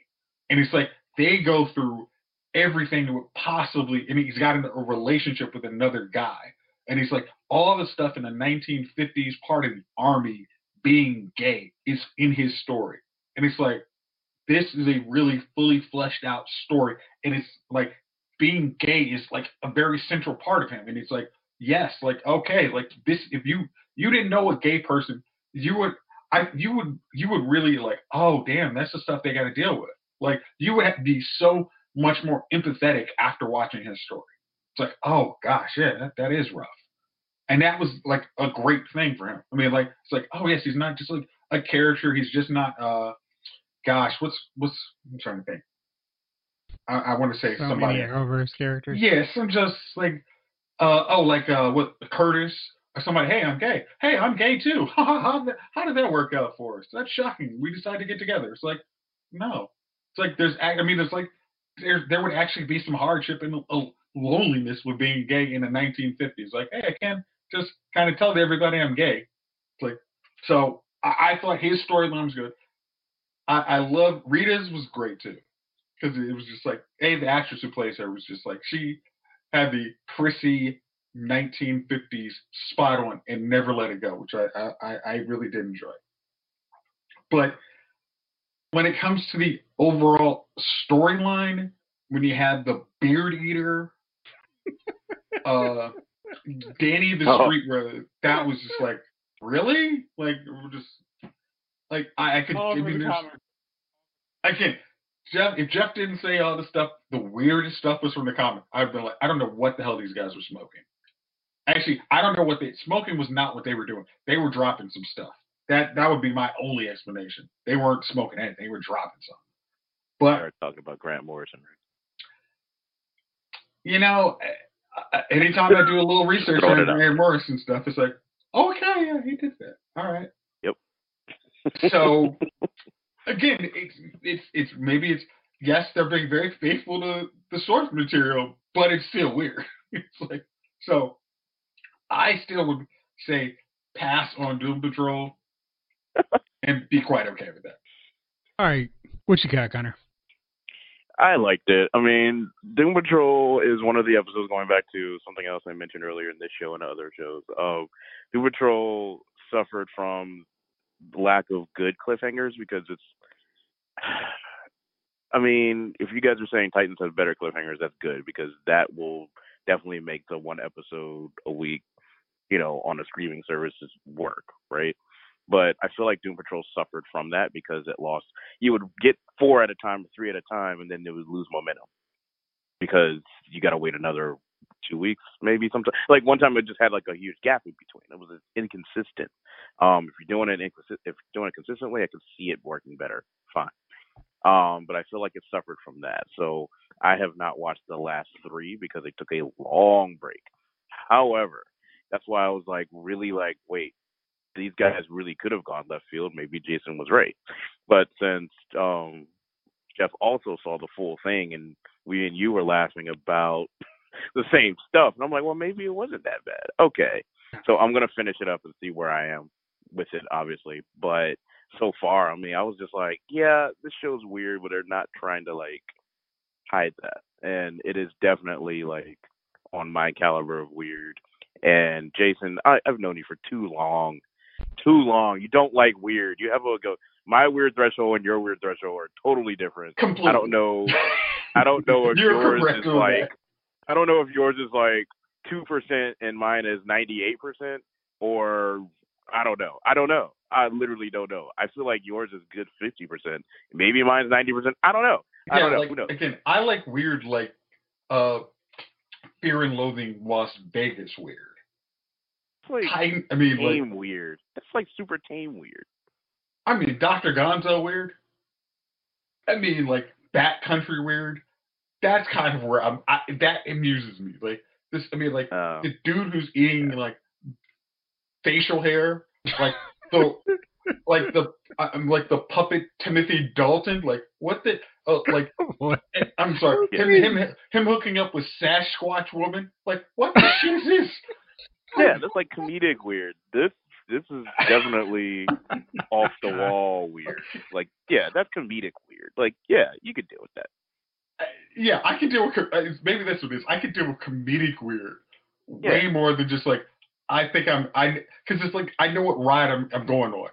And it's like they go through everything that would possibly, he's got a relationship with another guy. And he's like, all the stuff in the 1950s part of the army being gay is in his story. And it's like, this is a really fully fleshed out story. And it's like being gay is like a very central part of him. And it's like, yes, like, okay, like this, if you didn't know a gay person, you would really like, oh damn, that's the stuff they got to deal with. Like, you would have to be so much more empathetic after watching his story. It's like, oh gosh, yeah, that is rough. And that was like a great thing for him. Like, it's like, oh yes, he's not just like a character. He's just not. Gosh, what's I'm trying to think. I want to say somebody. Arrowverse characters. Yes, I'm just like, what Curtis somebody, hey, I'm gay. Hey, I'm gay too. How did that work out for us? That's shocking. We decided to get together. It's like, no. It's like there's like there would actually be some hardship and loneliness with being gay in the 1950s. Like, hey, I can't just kind of tell everybody I'm gay. It's like, so I thought his storyline was good. I love Rita's was great too, because it was just like, the actress who plays her was just like, she had the prissy 1950s spot on and never let it go, which I really did enjoy. But when it comes to the overall storyline, when you had the beard eater, Danny the Street Brother, that was just like, really? Like, we're just like, I could. I mean, I can't. If Jeff didn't say all the stuff, the weirdest stuff was from the comic, I'd been like, I don't know what the hell these guys were smoking. Actually, I don't know what smoking was not what they were doing. They were dropping some stuff. That would be my only explanation. They weren't smoking anything. They were dropping something. But start talking about Grant Morrison. You know, anytime I do a little research on Grant Morrison stuff, it's like, oh, okay, yeah, he did that. All right. Yep. So again, it's maybe it's yes, they're being very faithful to the source material, but it's still weird. It's like, so I still would say pass on Doom Patrol and be quite okay with that. All right, what you got, Connor? I liked it. I mean, Doom Patrol is one of the episodes, going back to something else I mentioned earlier in this show and other shows. Doom Patrol suffered from lack of good cliffhangers because it's, I mean, if you guys are saying Titans have better cliffhangers, that's good, because that will definitely make the one episode a week, on a streaming services work, right? But I feel like Doom Patrol suffered from that because it lost. You would get 4 at a time, 3 at a time, and then it would lose momentum because you got to wait another 2 weeks, maybe sometimes. Like one time, it just had like a huge gap in between. It was inconsistent. If you're doing it consistently, I could see it working better. Fine. But I feel like it suffered from that. So I have not watched the last 3 because they took a long break. However, that's why I was like, really like, wait. These guys really could have gone left field. Maybe Jason was right. But since Jeff also saw the full thing and we and you were laughing about the same stuff, and I'm like, well, maybe it wasn't that bad. Okay. So I'm going to finish it up and see where I am with it, obviously. But so far, I mean, I was just like, yeah, this show's weird, but they're not trying to, like, hide that. And it is definitely, like, on my caliber of weird. And Jason, I've known you for too long. You don't like weird. You have my weird threshold and your weird threshold are totally different. Completely. I don't know if yours is like, I don't know if yours is like 2% and mine is 98%, or I don't know. I literally don't know. I feel like yours is good 50%. Maybe mine's 90%. I don't know. I don't know. Like, who knows? Again, I like weird, like Fear and Loathing Las Vegas weird. Like tame weird. That's like super tame weird. I mean, Dr. Gonzo weird. I mean, like Bat Country weird. That's kind of where that amuses me. Like this, I mean, like the dude who's eating like facial hair, like the puppet Timothy Dalton. Like what the like? I'm sorry, him hooking up with Sasquatch woman. Like what the shit is this? Yeah, that's like comedic weird. This is definitely off the wall weird. Like, yeah, that's comedic weird. Like, yeah, you could deal with that. Yeah, I can deal with maybe that's what it is. I can deal with comedic weird way more than just like because it's like I know what ride I'm going on.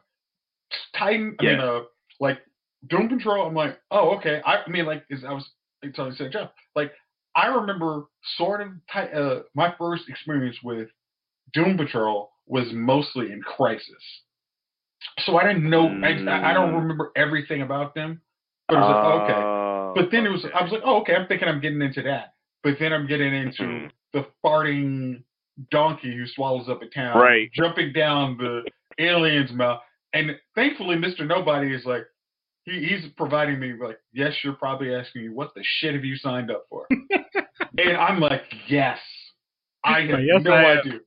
Titan, I mean, like Doom Patrol. I'm like, oh, okay. I mean, like I was telling you, Jeff. Like I remember sort of my first experience with Doom Patrol was mostly in Crisis. So I didn't know, I don't remember everything about them, but I was like, okay. But then I was like, oh, okay, I'm thinking I'm getting into that. But then I'm getting into the farting donkey who swallows up a town, jumping down the alien's mouth. And thankfully, Mr. Nobody is like, he's providing me like, yes, you're probably asking me, what the shit have you signed up for? And I'm like, yes. I have no idea.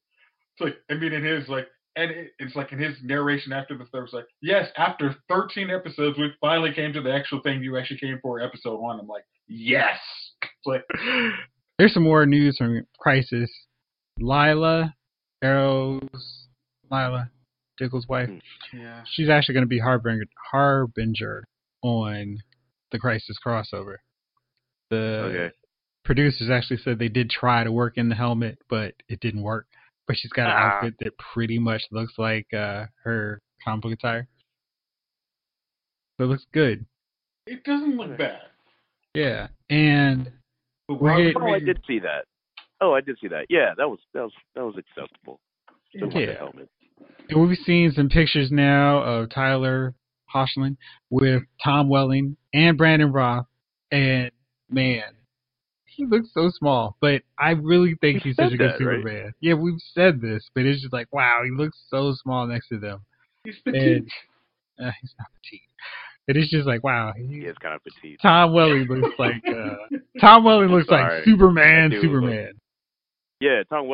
It's like, I mean, in his like, and it's like in his narration after the third, it's like, yes, after 13 episodes, we finally came to the actual thing you actually came for, episode 1. I'm like, yes. It's like, There's some more news from Crisis. Lila Dickle's wife. yeah. She's actually going to be harbinger on the Crisis crossover. The producers actually said they did try to work in the helmet, but it didn't work. But she's got an outfit that pretty much looks like her comic book attire. So it looks good. It doesn't look bad. Yeah, and I did see that. I did see that. Yeah, that was acceptable. Yeah. Helmet. And we've seen some pictures now of Tyler Hoechlin with Tom Welling and Brandon Roth, and man, he looks so small, but I really think he's such a good Superman. Right? Yeah, we've said this, but it's just like, wow, he looks so small next to them. He's petite. He's not petite. It is just like, wow. He is kind of petite. Tom Welling looks like like Superman. Yeah, Tom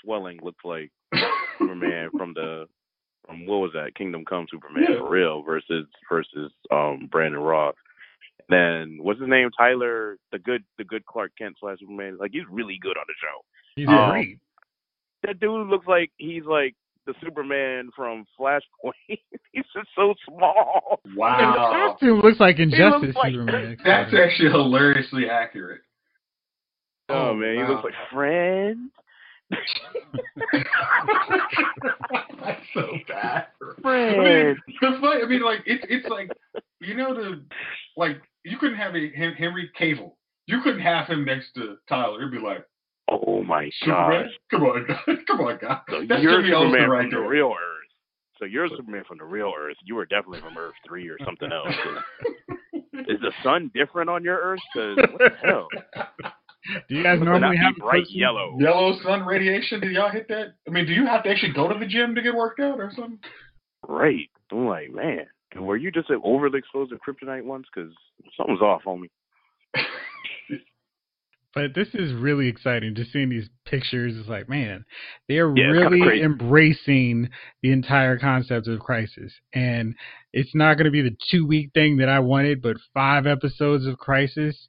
Swelling looks like Superman from what was that? Kingdom Come Superman for real versus Brandon Roth. Then what's his name? Tyler, the good Clark Kent / Superman. Like, he's really good on the show. He's great. That dude looks like he's like the Superman from Flashpoint. He's just so small. Wow. And the costume looks like Injustice Superman. That's actually hilariously accurate. Oh man, he looks like Friend. That's so bad. Friend. I mean, like it's like, you know, you couldn't have Henry Cavill. You couldn't have him next to Tyler. It'd be like, oh my gosh. Come on, guys. So you're Superman from the real Earth. So you're Superman from the real Earth. You were definitely from Earth 3 or something else. Is the sun different on your Earth? Because what the hell? Do you guys normally have bright yellow sun radiation? Do y'all hit that? I mean, do you have to actually go to the gym to get worked out or something? Right. I'm like, man, were you just overly exposed to kryptonite once? Because something's off on me. But this is really exciting, just seeing these pictures. It's like, man, they're really embracing the entire concept of Crisis. And it's not going to be the 2-week thing that I wanted, but 5 episodes of Crisis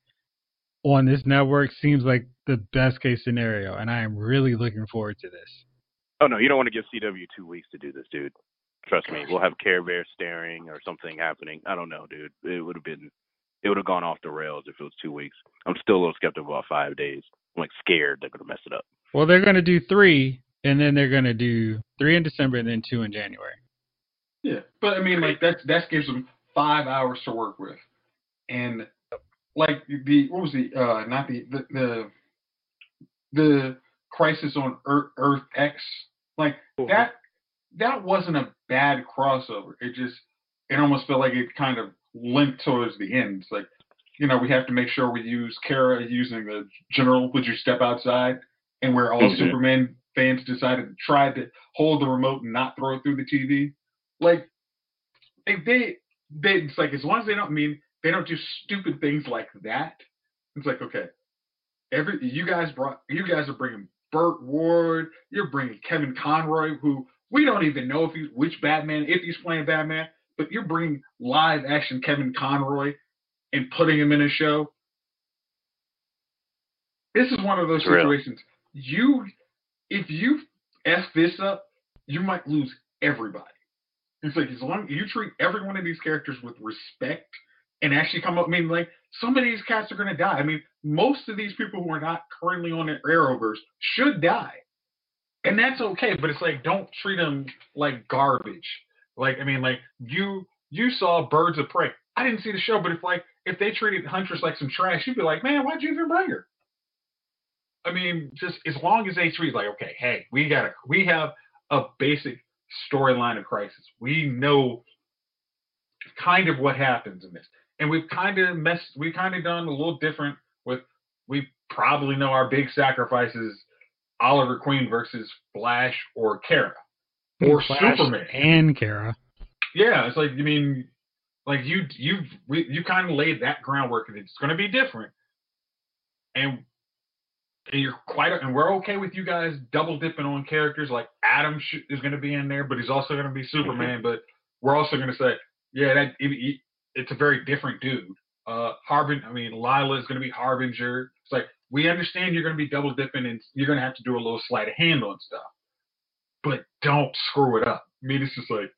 on this network seems like the best case scenario. And I am really looking forward to this. Oh, no, you don't want to give CW 2 weeks to do this, dude. Trust me, we'll have Care Bear staring or something happening. I don't know, dude. It would have gone off the rails if it was 2 weeks. I'm still a little skeptical about 5 days. I'm like scared they're going to mess it up. Well, they're going to do 3, and then they're going to do 3 in December and then 2 in January. Yeah, but I mean, like that gives them 5 hours to work with, and like the Crisis on Earth X, like that wasn't a bad crossover. It almost felt like it kind of linked towards the end. It's like, you know, we have to make sure we use Kara using the General, would you step outside? And where all Superman fans decided to try to hold the remote and not throw it through the TV. Like, it's like, as long as they don't do stupid things like that. It's like, okay, you guys are bringing Burt Ward, you're bringing Kevin Conroy, who we don't even know if he's playing Batman, but you're bringing live action Kevin Conroy and putting him in a show. This is one of those situations. If you F this up, you might lose everybody. It's like, as long as you treat every one of these characters with respect and actually come up, I mean, like, some of these cats are going to die. I mean, most of these people who are not currently on the Arrowverse should die. And that's okay, but it's like, don't treat them like garbage. Like, I mean, like, you saw Birds of Prey. I didn't see the show, but if they treated Huntress like some trash, you'd be like, man, why'd you even bring her? I mean, just as long as they treat like, okay, hey, we have a basic storyline of Crisis. We know kind of what happens in this. And we've kind of done a little different with, we probably know our big sacrifices, Oliver Queen versus Flash or Kara. Or Flash Superman. And Kara. Yeah, it's like, I mean, like you kind of laid that groundwork, and it's going to be different. And and we're okay with you guys double dipping on characters like Adam is going to be in there, but he's also going to be Superman. But we're also going to say, yeah, it's a very different dude. Lila is going to be Harbinger. It's like, we understand you're going to be double dipping and you're going to have to do a little sleight of hand on stuff, but don't screw it up. I mean, it's just like,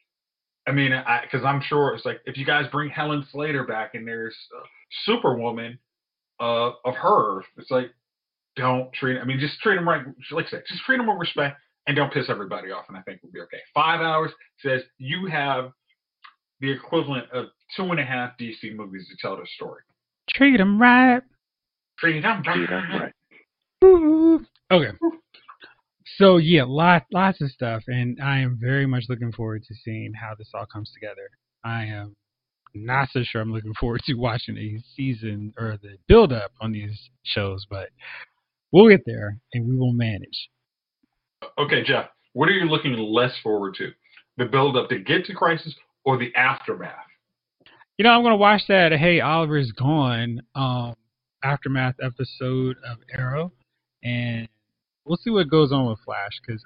because I'm sure it's like, if you guys bring Helen Slater back and there's Superwoman of her Earth, it's like, don't treat. Just treat them right. Like I said, just treat them with respect and don't piss everybody off, and I think we'll be okay. 5 hours says you have the equivalent of 2.5 DC movies to tell the story. Treat them right. Treat them right. Okay. So yeah, lots of stuff, and I am very much looking forward to seeing how this all comes together. I am not so sure I'm looking forward to watching a season or the build up on these shows, but we'll get there and we will manage. Okay, Jeff, what are you looking less forward to? The build up to get to Crisis or the aftermath? I'm going to watch that Hey Oliver's Gone aftermath episode of Arrow, and we'll see what goes on with Flash, because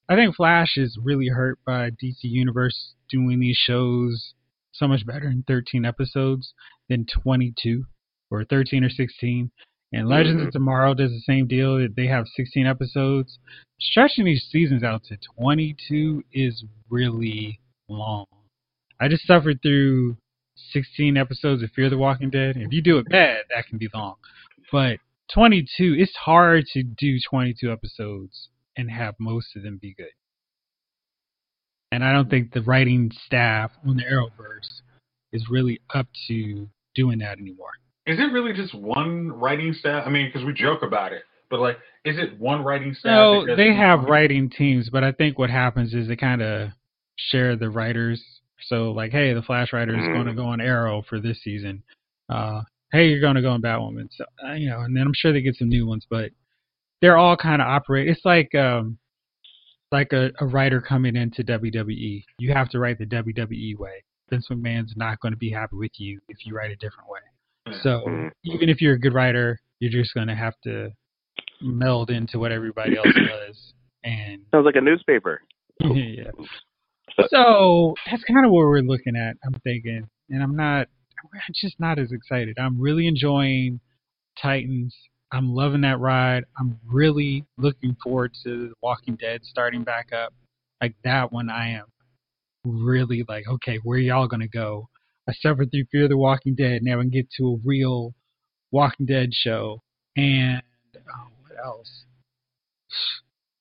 I think Flash is really hurt by DC Universe doing these shows so much better in 13 episodes than 22 or 13 or 16. And Legends of Tomorrow does the same deal. They have 16 episodes. Stretching these seasons out to 22 is really long. I just suffered through 16 episodes of Fear the Walking Dead. If you do it bad, that can be long. But 22, it's hard to do 22 episodes and have most of them be good. And I don't think the writing staff on the Arrowverse is really up to doing that anymore. Is it really just one writing staff? Because we joke about it, but is it one writing staff? No, they have writing teams, but I think what happens is they kind of share the writers. So, hey, the Flash writer is going to go on Arrow for this season. Hey, you're going to go on Batwoman. So, and then I'm sure they get some new ones, but they're all kind of operate. It's like a writer coming into WWE. You have to write the WWE way. Vince McMahon's not going to be happy with you if you write a different way. So even if you're a good writer, you're just going to have to meld into what everybody else does. And sounds like a newspaper. Yeah. So that's kind of what we're looking at, I'm thinking. And I'm just not as excited. I'm really enjoying Titans. I'm loving that ride. I'm really looking forward to The Walking Dead starting back up. Like that one, I am really okay, where y'all going to go? I suffered through Fear the Walking Dead. Now I can get to a real Walking Dead show. And what else?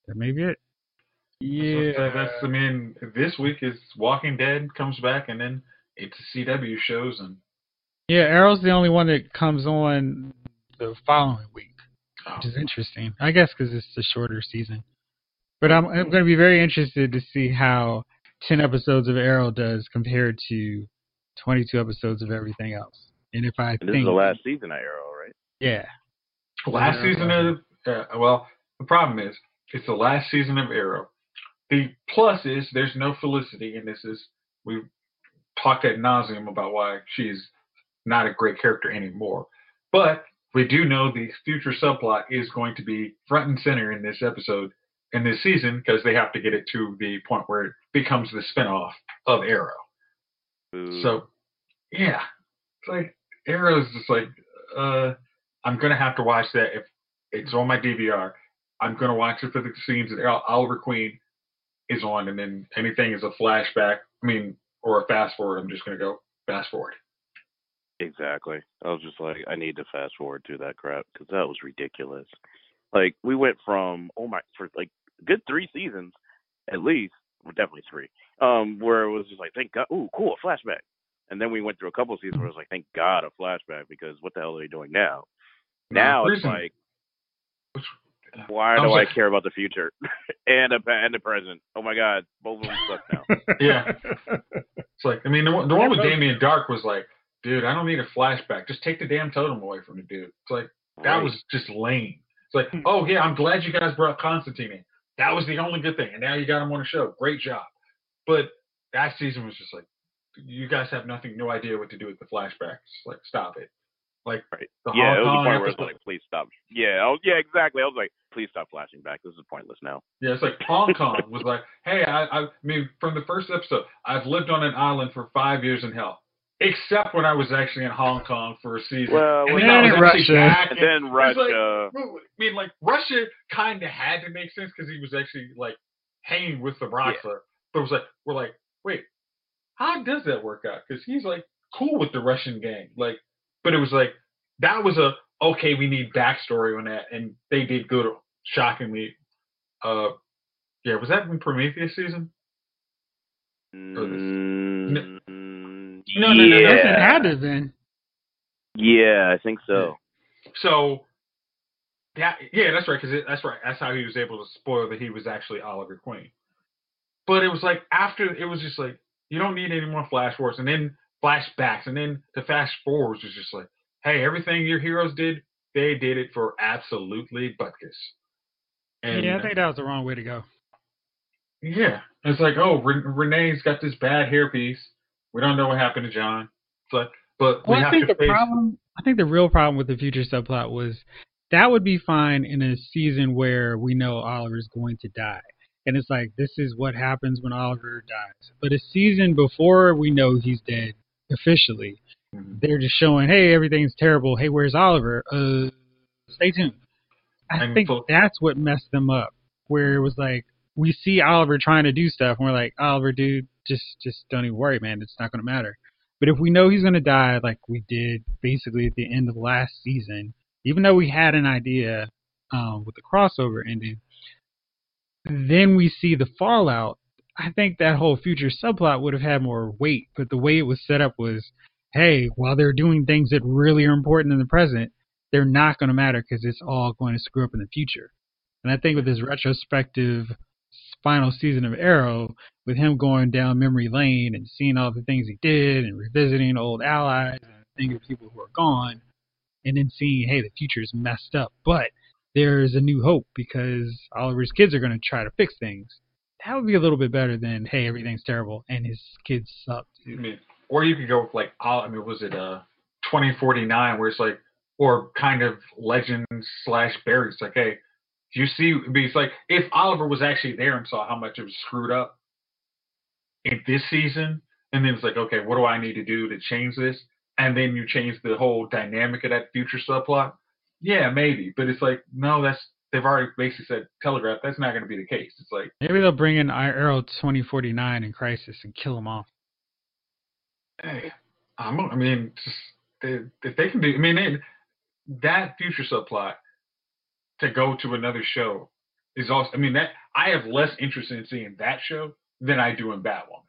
That may be it. Yeah. This week is Walking Dead comes back, and then it's CW shows. And yeah, Arrow's the only one that comes on the following week, which is interesting. I guess because it's a shorter season. But I'm going to be very interested to see how 10 episodes of Arrow does compared to 22 episodes of everything else. And if I think this is the last season of Arrow, right? Yeah. Last season of the problem is it's the last season of Arrow. The plus is there's no Felicity, and we've talked ad nauseum about why she's not a great character anymore. But we do know the future subplot is going to be front and center in this episode, in this season, because they have to get it to the point where it becomes the spinoff of Arrow. So, yeah, it's Arrow's just I'm going to have to watch that. If it's on my DVR, I'm going to watch it for the scenes that Oliver Queen is on, and then anything is a flashback, or a fast forward, I'm just going to go fast forward. Exactly. I was just I need to fast forward through that crap because that was ridiculous. We went from for good 3 seasons, at least, well, definitely 3, where it was just thank God, ooh, cool, a flashback. And then we went through a couple of seasons where it was thank God, a flashback, because what the hell are they doing now? Now it's why do I care about the future and the present? Oh my God, both of them suck now. Yeah. It's the one with Damien Dark was dude, I don't need a flashback. Just take the damn totem away from the dude. It's that was just lame. It's oh yeah, I'm glad you guys brought Constantine in. That was the only good thing. And now you got him on the show. Great job. But that season was just you guys have no idea what to do with the flashbacks. Stop it. Like Right. the Yeah, Hong it was the Kong point where it's episode. like, please stop. Yeah, yeah, exactly. I was like, please stop flashing back. This is pointless now. Yeah, it's like Hong Kong was like, hey, I mean, from the first episode, I've lived on an island for 5 years in hell, except when I was actually in Hong Kong for a season, Well, and well, then I was and actually Russia. back. And then it was Russia. Like, I mean, like Russia kind of had to make sense because he was actually like hanging with the Rockler, but it was like we're like, wait, how does that work out? Because he's like cool with the Russian gang, like, but it was like that was a okay. We need backstory on that, and they did good, shockingly. Yeah, was that in Prometheus season? Mm, No. Yes, it yeah. had to have been. Yeah, I think so. So that that's right, because that's right. That's how he was able to spoil that he was actually Oliver Queen. But it was like after it was just like you don't need any more flash forwards, and then flashbacks, and then the fast forwards was just like, hey, everything your heroes did, they did it for absolutely butkus. And Yeah, I think that was the wrong way to go. yeah, it's like, oh, Renee's got this bad hairpiece. We don't know what happened to John. It's like, but we Well, have to face. I think the real problem with the future subplot was that would be fine in a season where we know Oliver's going to die. And it's like, this is what happens when Oliver dies. But a season before we know he's dead officially, they're just showing, hey, everything's terrible. Hey, where's Oliver? Stay tuned. I think that's what messed them up, where it was like, we see Oliver trying to do stuff, and we're like, Oliver, dude, just don't even worry, man. It's not going to matter. But if we know he's going to die, like we did basically at the end of last season, even though we had an idea with the crossover ending, then we see the fallout. I think that whole future subplot would have had more weight. But the way it was set up was, hey, while they're doing things that really are important in the present, they're not going to matter because it's all going to screw up in the future. And I think with this retrospective final season of Arrow, with him going down memory lane and seeing all the things he did and revisiting old allies and thinking of people who are gone, and then seeing, hey, the future is messed up, but there's a new hope because Oliver's kids are going to try to fix things. That would be a little bit better than, hey, everything's terrible and his kids suck. I mean, or you could go with like, I mean, was it 2049 where it's like, or kind of Legends / Barry. It's like, hey, do you see? It's like if Oliver was actually there and saw how much it was screwed up in this season, and then it's like, okay, what do I need to do to change this? And then you change the whole dynamic of that future subplot. Yeah, maybe, but it's like, no, they've already basically said telegraph. That's not going to be the case. It's like maybe they'll bring in Arrow 2049 in Crisis and kill him off. Hey, I mean, if they can do, I mean, that future subplot to go to another show is also. I mean, that I have less interest in seeing that show than I do in Batwoman.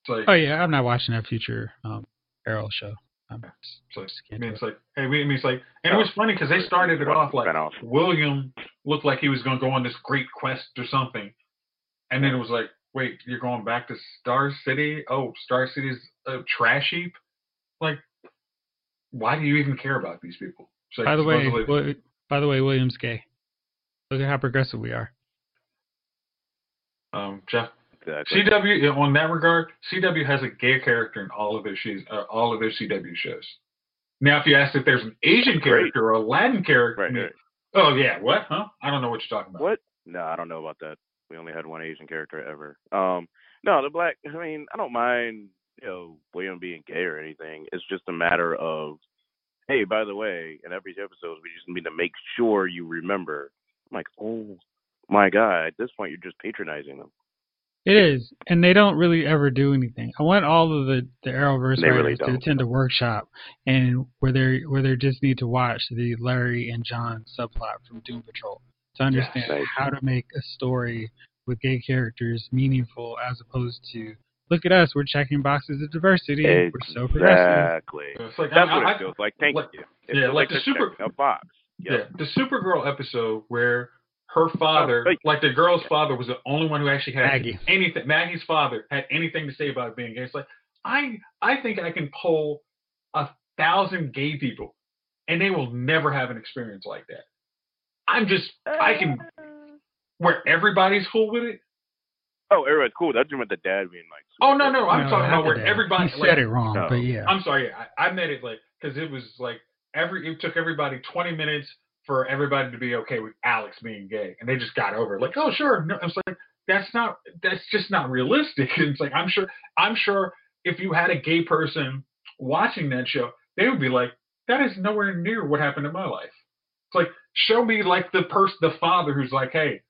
It's like, oh yeah, I'm not watching that future Arrow show. It's like, hey, it's like, and it was funny because they started it off like William looked like he was going to go on this great quest or something, and then it was like, wait, you're going back to Star City? Oh, Star City's a trash heap. Like, why do you even care about these people? Like, by the way, William's gay. Look at how progressive we are. Jeff, exactly. CW on that regard, CW has a gay character in all of their CW shows. Now, if you ask if there's an Asian character or a Latin character, right. Oh yeah, what? Huh? I don't know what you're talking about. What? No, I don't know about that. We only had one Asian character ever. No, the black. I mean, I don't mind, William being gay or anything. It's just a matter of, hey, by the way, in every episode, we just need to make sure you remember. I'm like, oh my God, at this point, you're just patronizing them. It is, and they don't really ever do anything. I want all of the Arrowverse writers to attend a workshop, and where they just need to watch the Larry and John subplot from Doom Patrol to understand how to make a story with gay characters meaningful, as opposed to, look at us, we're checking boxes of diversity, we're so progressive. Exactly. Like, that's what it feels like. Thank you. Yeah, like the box. Yep. Yeah, the Supergirl episode where her father, like the girl's father, was the only one who actually had anything. Maggie's father had anything to say about being gay. It's like, I think I can poll 1,000 gay people, and they will never have an experience like that. I can, where everybody's cool with it. Oh, everybody's cool. That's with the dad being like. Oh no, I'm talking about where everybody. He said it wrong, but yeah. I'm sorry. I meant it like because it was like it took everybody 20 minutes for everybody to be okay with Alex being gay, and they just got over it. Like, oh sure, no, it's like that's just not realistic. And it's like I'm sure if you had a gay person watching that show, they would be like, that is nowhere near what happened in my life. It's like, show me like the father who's like, hey,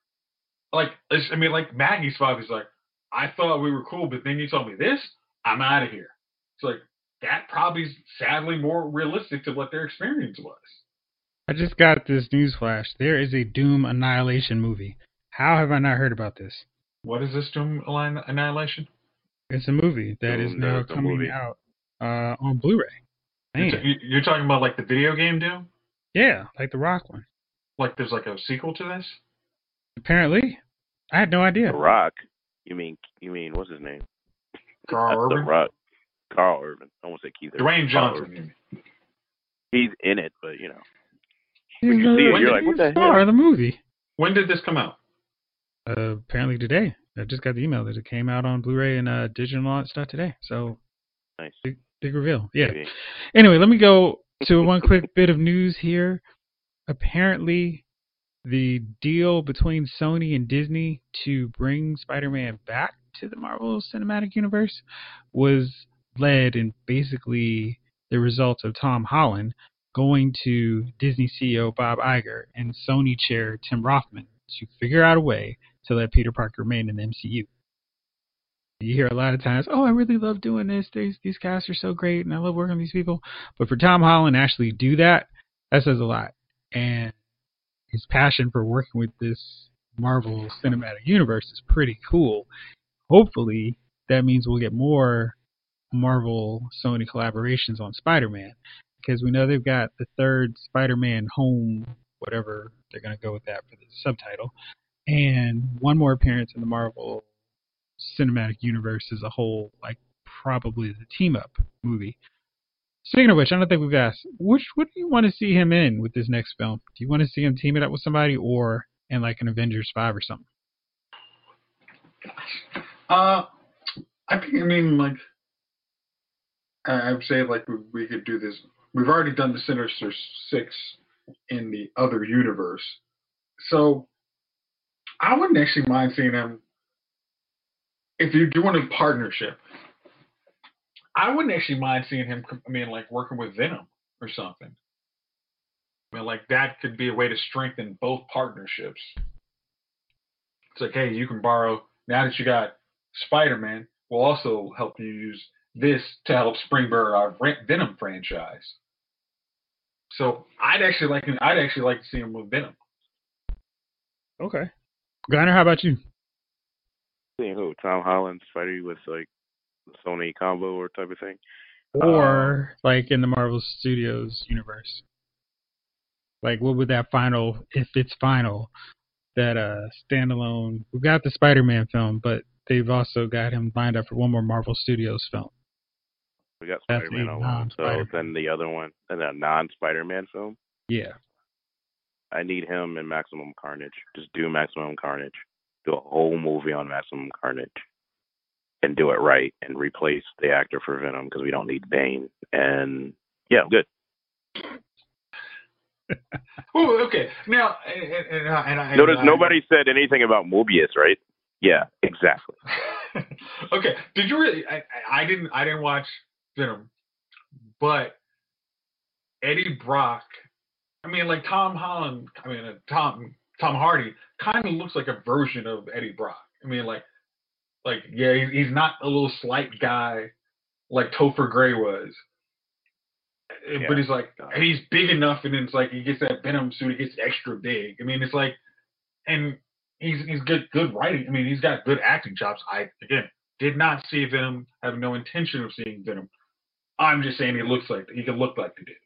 like like Maggie's father's like, I thought we were cool, but then you told me this, I'm out of here. It's like that probably is sadly more realistic to what their experience was. I just got this news flash. There is a Doom Annihilation movie. How have I not heard about this? What is this Doom Annihilation? It's a movie that is now coming out on Blu-ray. You're talking about like the video game Doom? Yeah, like the Rock one. Like there's like a sequel to this? Apparently. I had no idea. The Rock? You mean what's his name? Carl Urban? The Rock. Carl Urban. I won't say Keith Urban. Dwayne Johnson. He's in it, but you know. When you see it, you're like, what the hell? The movie. When did this come out? Apparently today. I just got the email that it came out on Blu-ray and digital and all that stuff today. So nice. Big reveal. Yeah. Maybe. Anyway, let me go to one quick bit of news here. Apparently, the deal between Sony and Disney to bring Spider-Man back to the Marvel Cinematic Universe was led in basically the results of Tom Holland going to Disney CEO Bob Iger and Sony chair Tim Rothman to figure out a way to let Peter Parker remain in the MCU. You hear a lot of times, oh, I really love doing this. These casts are so great, and I love working with these people. But for Tom Holland to actually do that says a lot. And his passion for working with this Marvel Cinematic Universe is pretty cool. Hopefully, that means we'll get more Marvel Sony collaborations on Spider-Man, because we know they've got the third Spider-Man Home, whatever they're going to go with that for the subtitle, and one more appearance in the Marvel Cinematic Universe as a whole, like probably the team-up movie. Speaking of which, I don't think we've asked, what do you want to see him in with this next film? Do you want to see him teaming up with somebody or in like an Avengers 5 or something? I mean, like, I would say, like, we could do this. We've already done the Sinister Six in the other universe. So, I wouldn't actually mind seeing him, if you're doing a partnership, I wouldn't actually mind seeing him, like, working with Venom or something. Like, that could be a way to strengthen both partnerships. It's like, hey, you can borrow, now that you got Spider-Man, we'll also help you use this to help springboard our Venom franchise. So I'd actually like to see him with Venom. Okay. Gunner, how about you? Seeing who? Tom Holland, Spidey with like Sony combo or type of thing? Or like in the Marvel Studios universe. Like what would that final, if it's final, that standalone, we've got the Spider-Man film, but they've also got him lined up for one more Marvel Studios film. We got Spider-Man on one, so then the other one, and a non-Spider-Man film? Yeah. I need him in Maximum Carnage. Just do Maximum Carnage. Do a whole movie on Maximum Carnage. And do it right, and replace the actor for Venom, because we don't need Bane. And, yeah, I'm good. Oh, okay. Now, notice nobody said anything about Mobius, right? Yeah, exactly. Okay. Did you really? I didn't watch Venom, but Eddie Brock. I mean, like Tom Holland. I mean, Tom Hardy kind of looks like a version of Eddie Brock. I mean, like yeah, he's not a little slight guy like Topher Grace was. Yeah, but he's like, he's big enough, and then it's like he gets that Venom suit, he gets extra big. I mean, it's like, and he's good writing. I mean, he's got good acting chops. I again did not see Venom. Have no intention of seeing Venom. I'm just saying he can look like the dude.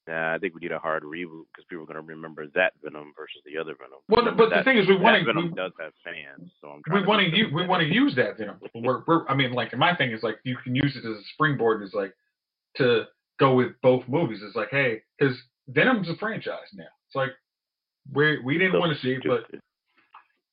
Nah, I think we need a hard reboot because people are going to remember that Venom versus the other Venom. Well, but the thing is, Venom does have fans, so we want to use that Venom. I mean, like, my thing is like you can use it as a springboard, is like to go with both movies. It's like, hey, because Venom's a franchise now. It's like we didn't want to see it, but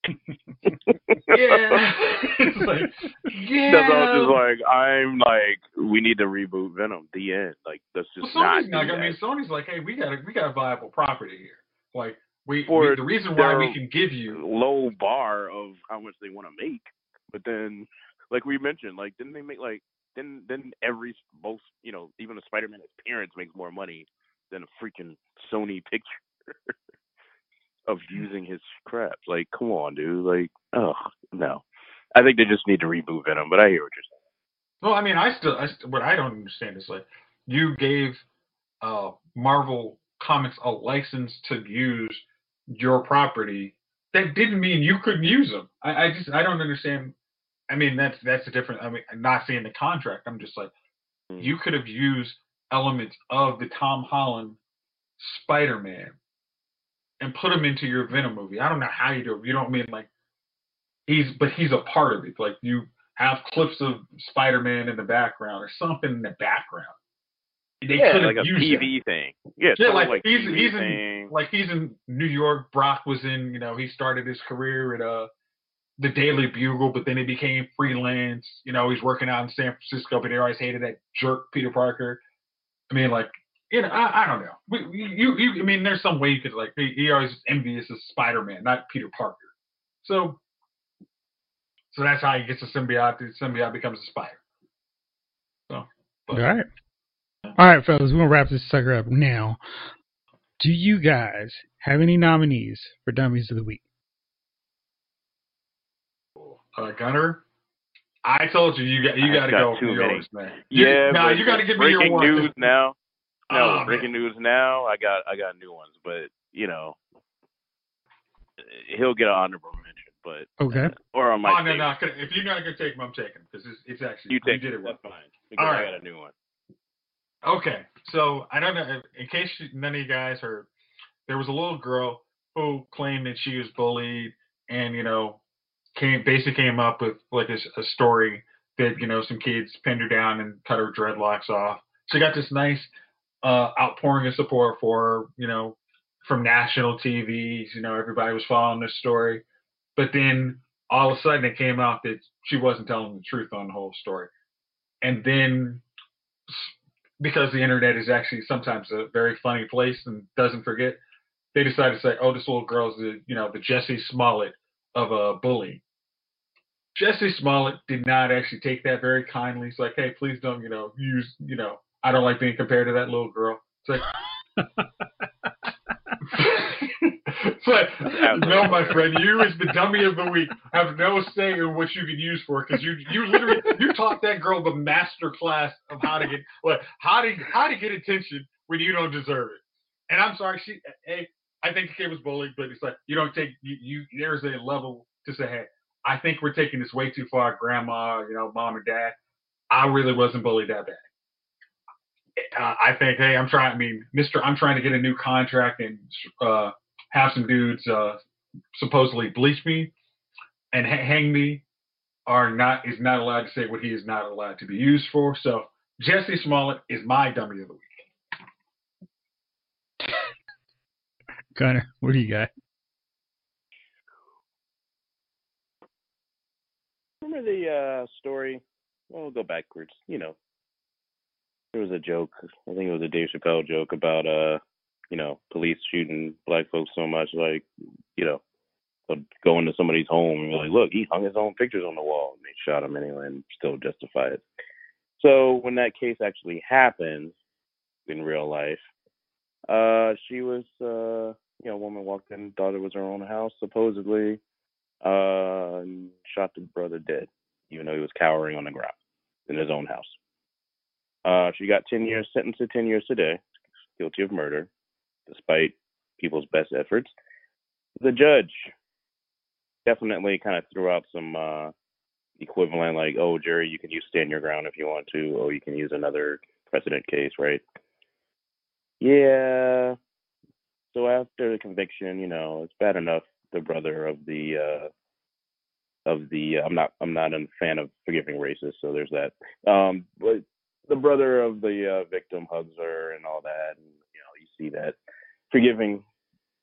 Yeah. It's like, yeah. That's all just like, I'm like, we need to reboot Venom. The end. Like, let's just Sony's not do I that. mean, Sony's like, hey, we got a viable property here. Like, For the reason why their we can give you low bar of how much they want to make, but then, like we mentioned, like, didn't they make like, then every both, you know, even the Spider-Man appearance makes more money than a freaking Sony picture of using his crap. Like, come on, dude. Like, oh no. I think they just need to reboot Venom. But I hear what you're saying. Well, I mean, what I don't understand is like you gave Marvel Comics a license to use your property. That didn't mean you couldn't use them. I don't understand. I mean, that's a different. I mean, I'm not saying the contract. I'm just like you could have used elements of the Tom Holland Spider-Man and put him into your Venom movie. I don't know how you do it. You don't mean like he's a part of it. Like you have clips of Spider-Man in the background or something in the background. They could have like a used TV him. thing. Yeah, like he's thing. in New York. Brock was in. You know, he started his career at the Daily Bugle, but then he became freelance. You know, he's working out in San Francisco, but he always hated that jerk Peter Parker. I mean, like, you know, I don't know. I mean, there's some way you could like. He always envious of Spider-Man, not Peter Parker. So that's how he gets a symbiote. The symbiote becomes a spider. So, all right, fellas, we're gonna wrap this sucker up now. Do you guys have any nominees for Dummies of the Week? Gunner, I told you got to go for yours, man. You got to give me your one. News now. No, breaking news now. I got new ones, but you know, he'll get an honorable mention. But okay, or on my. No. If you're not gonna take him, I'm taking him because it's actually you did it. That's fine. Because I got a new one. Okay, so I don't know in case none of you guys heard, there was a little girl who claimed that she was bullied, and you know, came up with like a story that you know some kids pinned her down and cut her dreadlocks off. She got this nice outpouring of support for her, you know, from national TVs. You know, everybody was following this story, but then all of a sudden it came out that she wasn't telling the truth on the whole story, and then because the internet is actually sometimes a very funny place and doesn't forget, they decided to say, "Oh, this little girl's the Jesse Smollett of bullying." Jesse Smollett did not actually take that very kindly. He's like, "Hey, please don't, use, I don't like being compared to that little girl." It's like, but no, my friend, you as the dummy of the week have no say in what you can use for it because you literally taught that girl the master class of how to get attention when you don't deserve it. And I'm sorry, I think the kid was bullied, but it's like you don't take there's a level to say, hey, I think we're taking this way too far, grandma, mom and dad. I really wasn't bullied that bad. I think, hey, I'm trying to get a new contract and have some dudes supposedly bleach me and hang me is not allowed to say what he is not allowed to be used for. So Jesse Smollett is my dummy of the week. Connor, what do you got? Remember the story? Well, we'll go backwards. You know, there was a joke. I think it was a Dave Chappelle joke about police shooting black folks so much, like, go into somebody's home and be like, look, he hung his own pictures on the wall, and they shot him anyway and still justify it. So when that case actually happens in real life, she was, a woman walked in, thought it was her own house, supposedly, and shot the brother dead, even though he was cowering on the ground in his own house. She got sentenced to 10 years today, guilty of murder, despite people's best efforts. The judge definitely kind of threw out some equivalent, like, oh, jury, you can stand your ground if you want to, or you can use another precedent case, right? Yeah. So after the conviction, it's bad enough the brother of the I'm not a fan of forgiving racists, so there's that. But the brother of the victim hugs her and all that, and you see that forgiving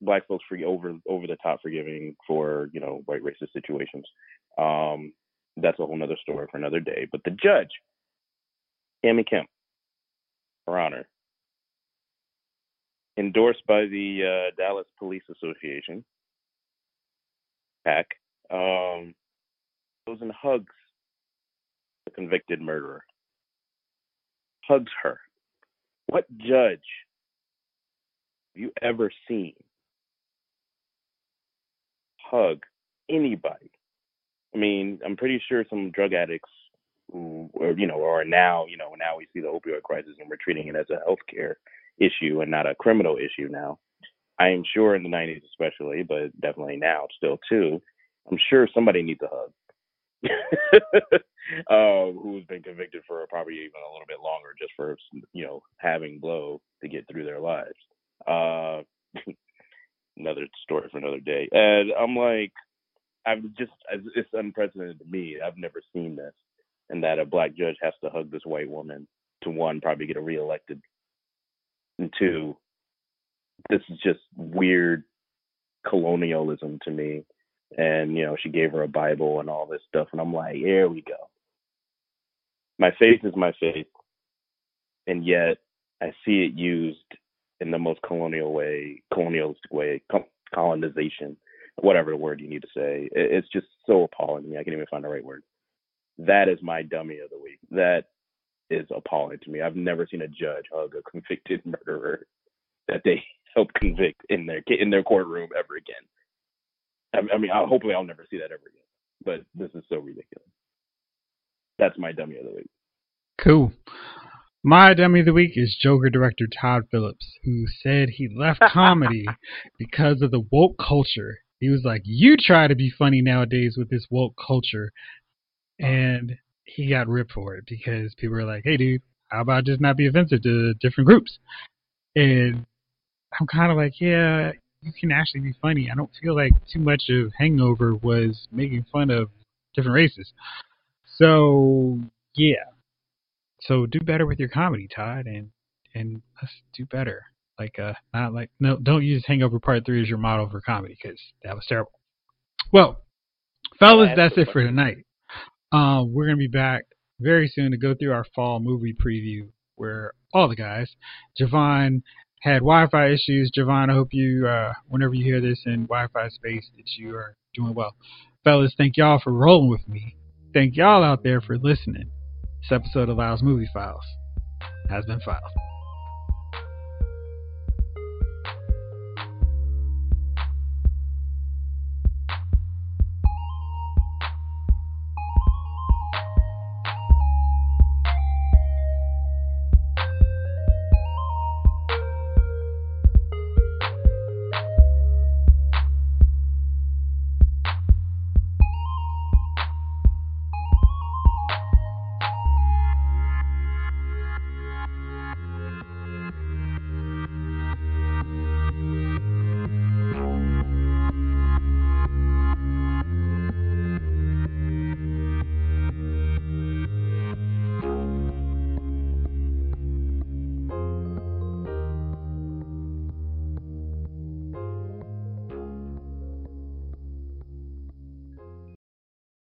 black folks over the top forgiving for, you know, white racist situations. That's a whole nother story for another day. But the judge, Amy Kemp, Her Honor, endorsed by the Dallas Police Association, PAC, goes and hugs the convicted murderer. Hugs her. What judge have you ever seen hug anybody? I mean, I'm pretty sure some drug addicts who, are now, now we see the opioid crisis and we're treating it as a healthcare issue and not a criminal issue now. I am sure in the 90s especially, but definitely now still too, I'm sure somebody needs a hug. Who's been convicted for probably even a little bit longer just for, having blow to get through their lives. Another story for another day. And I'm like, it's unprecedented to me. I've never seen this. And that a black judge has to hug this white woman to, one, probably get her reelected. And two, this is just weird colonialism to me. And, she gave her a Bible and all this stuff. And I'm like, here we go. My faith is my faith. And yet I see it used in the most colonialistic way, colonization, whatever the word you need to say. It's just so appalling to me. I can't even find the right word. That is my dummy of the week. That is appalling to me. I've never seen a judge hug a convicted murderer that they helped convict in their courtroom ever again. I mean, hopefully I'll never see that ever again. But this is so ridiculous. That's my dummy of the week. Cool. My dummy of the week is Joker director Todd Phillips, who said he left comedy because of the woke culture. He was like, you try to be funny nowadays with this woke culture. And he got ripped for it because people were like, hey, dude, how about just not be offensive to different groups? And I'm kind of like, yeah, you can actually be funny. I don't feel like too much of Hangover was making fun of different races. So, yeah. So do better with your comedy, Todd, and let's do better. Don't use Hangover Part 3 as your model for comedy because that was terrible. Well, fellas, that's it for tonight. We're going to be back very soon to go through our fall movie preview where all the guys, Jovon had Wi-Fi issues. Jovon, I hope you, whenever you hear this in Wi-Fi space, that you are doing well. Fellas, thank y'all for rolling with me. Thank y'all out there for listening. This episode of Lyle's Movie Files has been filed.